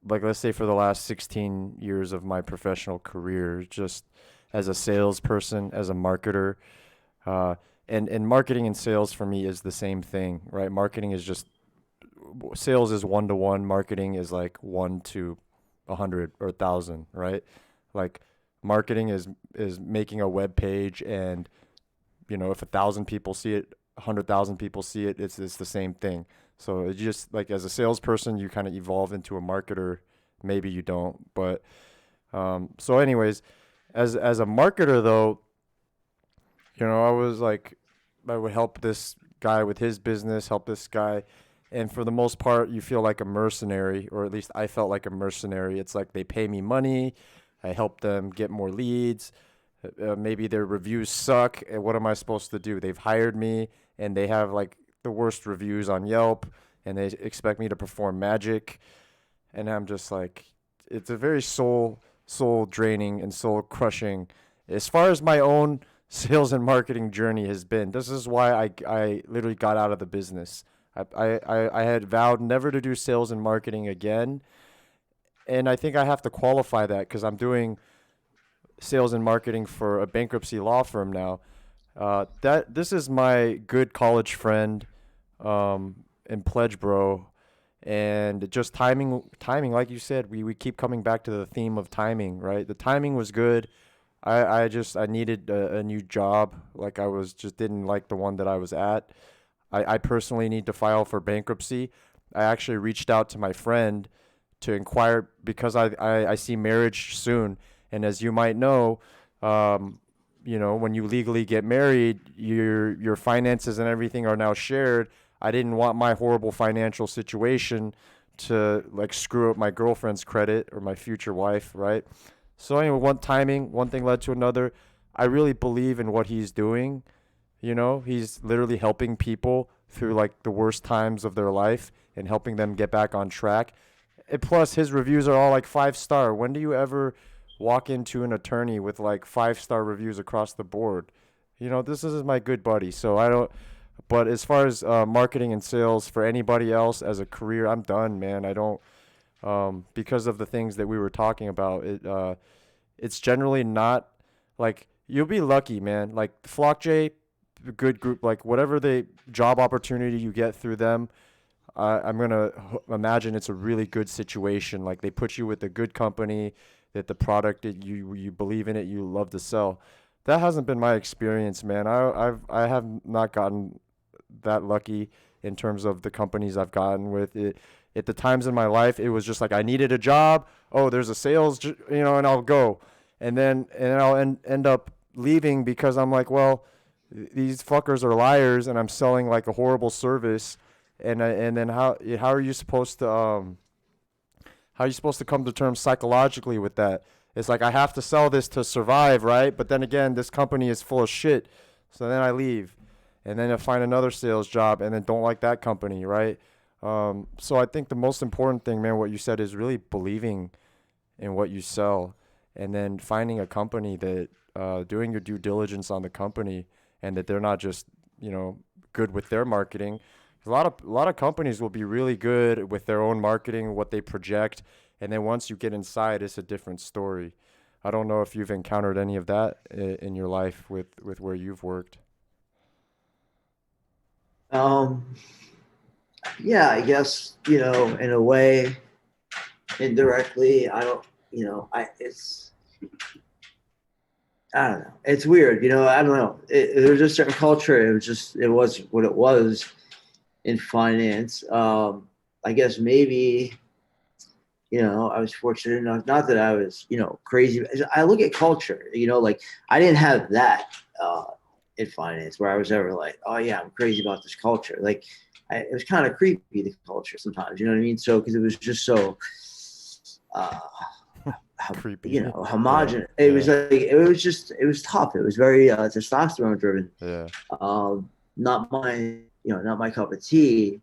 Speaker 1: like let's say for the last 16 years of my professional career, just as a salesperson, as a marketer, uh, and marketing and sales for me is the same thing, right? Marketing is just sales is 1 to 1. Marketing is like 1 to 100 or 1,000, right? Like marketing is making a web page, and if 1,000 people see it, 100,000 people see it, it's the same thing. So it's just like as a salesperson, you kind of evolve into a marketer. Maybe you don't, but so anyways, as a marketer though, I was like, I would help this guy with his business, help this guy. And for the most part, you feel like a mercenary, or at least I felt like a mercenary. It's like they pay me money, I help them get more leads. Maybe their reviews suck. And what am I supposed to do? They've hired me and they have like the worst reviews on Yelp, and they expect me to perform magic. And I'm just like, it's a very soul draining and soul crushing. As far as my own sales and marketing journey has been, this is why I literally got out of the business. I had vowed never to do sales and marketing again, and I think I have to qualify that because I'm doing sales and marketing for a bankruptcy law firm now. That this is my good college friend, and pledge bro, and just timing, like you said, we keep coming back to the theme of timing, right? The timing was good. I needed a new job. Like I was just didn't like the one that I was at. I personally need to file for bankruptcy. I actually reached out to my friend to inquire because I see marriage soon. And as you might know, um, when you legally get married, your finances and everything are now shared. I didn't want my horrible financial situation to like screw up my girlfriend's credit or my future wife, right? So anyway, one thing led to another. I really believe in what he's doing. He's literally helping people through like the worst times of their life and helping them get back on track. And plus, his reviews are all like 5 star. When do you ever walk into an attorney with like 5 star reviews across the board? This is my good buddy. So I don't. But as far as marketing and sales for anybody else as a career, I'm done, man. I don't because of the things that we were talking about. It's generally not like you'll be lucky, man. Like Flock J, good group. Like whatever the job opportunity you get through them, I'm gonna imagine it's a really good situation. Like they put you with a good company, that the product that you believe in it, you love to sell. That hasn't been my experience, man. I have not gotten that lucky in terms of the companies I've gotten with it. At the times in my life, it was just like I needed a job. Oh, there's a sales, and I'll go, and I'll end up leaving because I'm like, well, these fuckers are liars, and I'm selling like a horrible service, and then how are you supposed to come to terms psychologically with that? It's like I have to sell this to survive, right? But then again, this company is full of shit, so then I leave, and then I find another sales job, and then don't like that company, right? So I think the most important thing, man, what you said is really believing in what you sell, and then finding a company that doing your due diligence on the company, and that they're not just good with their marketing. A lot of companies will be really good with their own marketing, what they project, and then once you get inside, it's a different story. I don't know if you've encountered any of that in your life with where you've worked.
Speaker 2: Um, yeah, I guess in a way, indirectly. I don't, I it's I don't know. It's weird, I don't know. There's a certain culture. It was what it was in finance. I guess maybe I was fortunate enough, not that I was, crazy. I look at culture, like I didn't have that in finance where I was ever like, oh yeah, I'm crazy about this culture. Like it was kind of creepy, the culture sometimes, you know what I mean? So, cause it was just so, uh,
Speaker 1: Creepy. Yeah.
Speaker 2: homogenous. It was
Speaker 1: Yeah.
Speaker 2: like, it was tough. It was very testosterone driven.
Speaker 1: Yeah.
Speaker 2: Not not my cup of tea.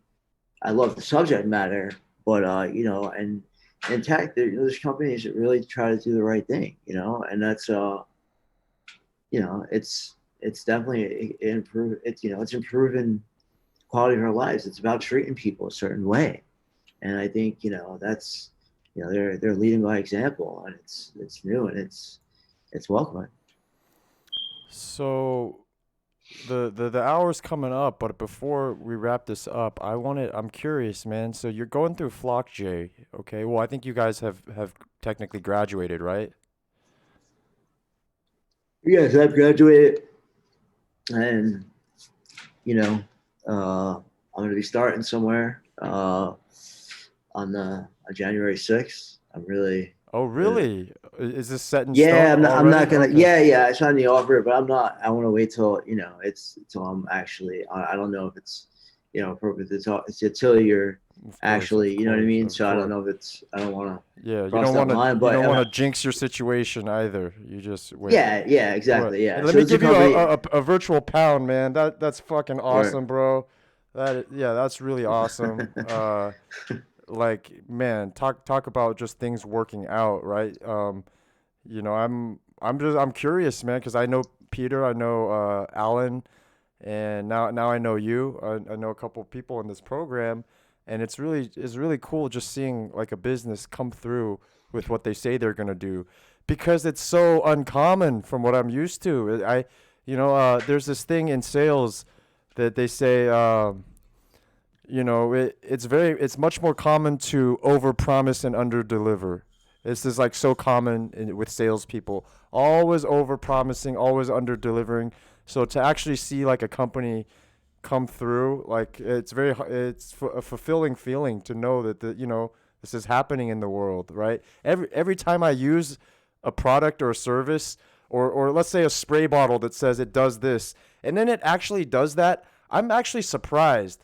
Speaker 2: I love the subject matter, but and in tech, there's companies that really try to do the right thing, and that's it's definitely improve. It's improving quality of our lives. It's about treating people a certain way, and I think that's they're leading by example, and it's new and it's welcoming.
Speaker 1: So the hour's coming up, but before we wrap this up, I'm curious, man. So you're going through Flock J, okay? Well, I think you guys have technically graduated, right?
Speaker 2: Yes, I've graduated, and you know, I'm going to be starting somewhere on January 6th. I'm really,
Speaker 1: Oh,
Speaker 2: really,
Speaker 1: really? Is this set in
Speaker 2: yeah.
Speaker 1: stone
Speaker 2: I'm not
Speaker 1: already?
Speaker 2: gonna.
Speaker 1: Okay.
Speaker 2: Yeah. I signed the offer, but I'm not. I want to wait till it's till I'm actually. I don't know if it's appropriate to talk. It's until you're
Speaker 1: Of
Speaker 2: actually. You know what I
Speaker 1: course,
Speaker 2: mean.
Speaker 1: of
Speaker 2: So I don't
Speaker 1: course.
Speaker 2: know if it's. I don't want to
Speaker 1: Yeah,
Speaker 2: cross that line,
Speaker 1: you
Speaker 2: but
Speaker 1: don't want to jinx your situation either. You just wait.
Speaker 2: yeah,
Speaker 1: Right.
Speaker 2: exactly.
Speaker 1: Hey,
Speaker 2: Yeah.
Speaker 1: let
Speaker 2: So
Speaker 1: me
Speaker 2: it's a
Speaker 1: give you
Speaker 2: company.
Speaker 1: a virtual pound, man. That's fucking
Speaker 2: Or
Speaker 1: awesome, bro. Yeah, that's really awesome. Like man, talk about just things working out, right? I'm curious, man, because I know Peter, I know Alan, and now I know you. I know a couple of people in this program, and it's really cool just seeing like a business come through with what they say they're gonna do, because it's so uncommon from what I'm used to. There's this thing in sales that they say. It's much more common to overpromise and underdeliver. This is like so common with salespeople, always overpromising, always underdelivering. So to actually see like a company come through, like it's a fulfilling feeling to know that this is happening in the world, right? Every time I use a product or a service, or let's say a spray bottle that says it does this, and then it actually does that, I'm actually surprised.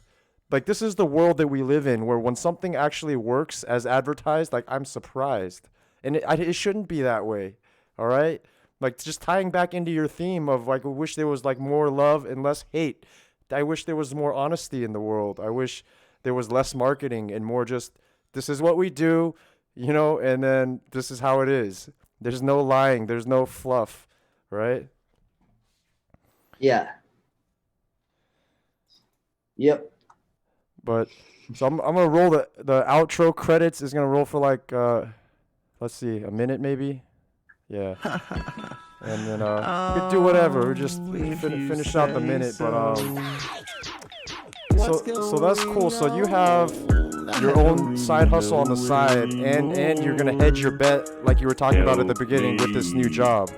Speaker 1: Like this is the world that we live in, where when something actually works as advertised, like I'm surprised, and it shouldn't be that way. All right, like just tying back into your theme of like, I wish there was like more love and less hate. I wish there was more honesty in the world. I wish there was less marketing and more just, this is what we do, and then this is how it is. There's no lying. There's no fluff, right?
Speaker 2: Yeah. Yep.
Speaker 1: But so I'm gonna roll the outro credits is gonna roll for like let's see, a minute maybe. Yeah, and then we could do whatever. We just
Speaker 3: If you
Speaker 1: finish out the
Speaker 3: say
Speaker 1: minute. But
Speaker 3: so.
Speaker 1: so that's cool. So you have your own side hustle on the side, and you're gonna hedge your bet like you were talking about at the beginning with this new job,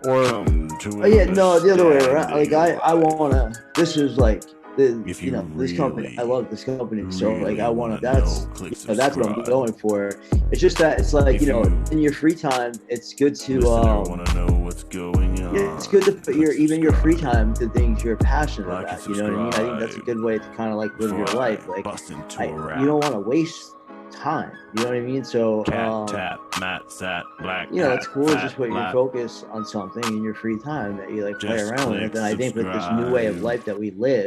Speaker 1: or
Speaker 2: Oh yeah, no, the other way around. Like I wanna. This is like
Speaker 3: If you
Speaker 2: this company. I
Speaker 3: really,
Speaker 2: love this company, so like
Speaker 3: really
Speaker 2: I wanna.
Speaker 3: wanna know,
Speaker 2: That's
Speaker 3: click
Speaker 2: that's what I'm
Speaker 3: subscribe.
Speaker 2: going for. It's just that it's like
Speaker 3: If you
Speaker 2: in your free time, it's good to
Speaker 3: listener wanna know what's going on,
Speaker 2: it's good to put
Speaker 3: click
Speaker 2: even your free
Speaker 3: subscribe.
Speaker 2: time to things you're passionate
Speaker 3: Like and
Speaker 2: about. You know what I mean? I think that's a
Speaker 3: subscribe
Speaker 2: good way to kind of like live your
Speaker 3: before I
Speaker 2: life. Like
Speaker 3: bust into a
Speaker 2: you don't
Speaker 3: rap.
Speaker 2: want to waste time. You know what I mean? So
Speaker 3: Cat tap, mat sat, black
Speaker 2: it's
Speaker 3: hat,
Speaker 2: cool to just
Speaker 3: fat
Speaker 2: put your
Speaker 3: lap.
Speaker 2: focus on something in your free time that you like play
Speaker 3: Just
Speaker 2: around with.
Speaker 3: click
Speaker 2: And I think with this new way of
Speaker 3: subscribe.
Speaker 2: life that we live.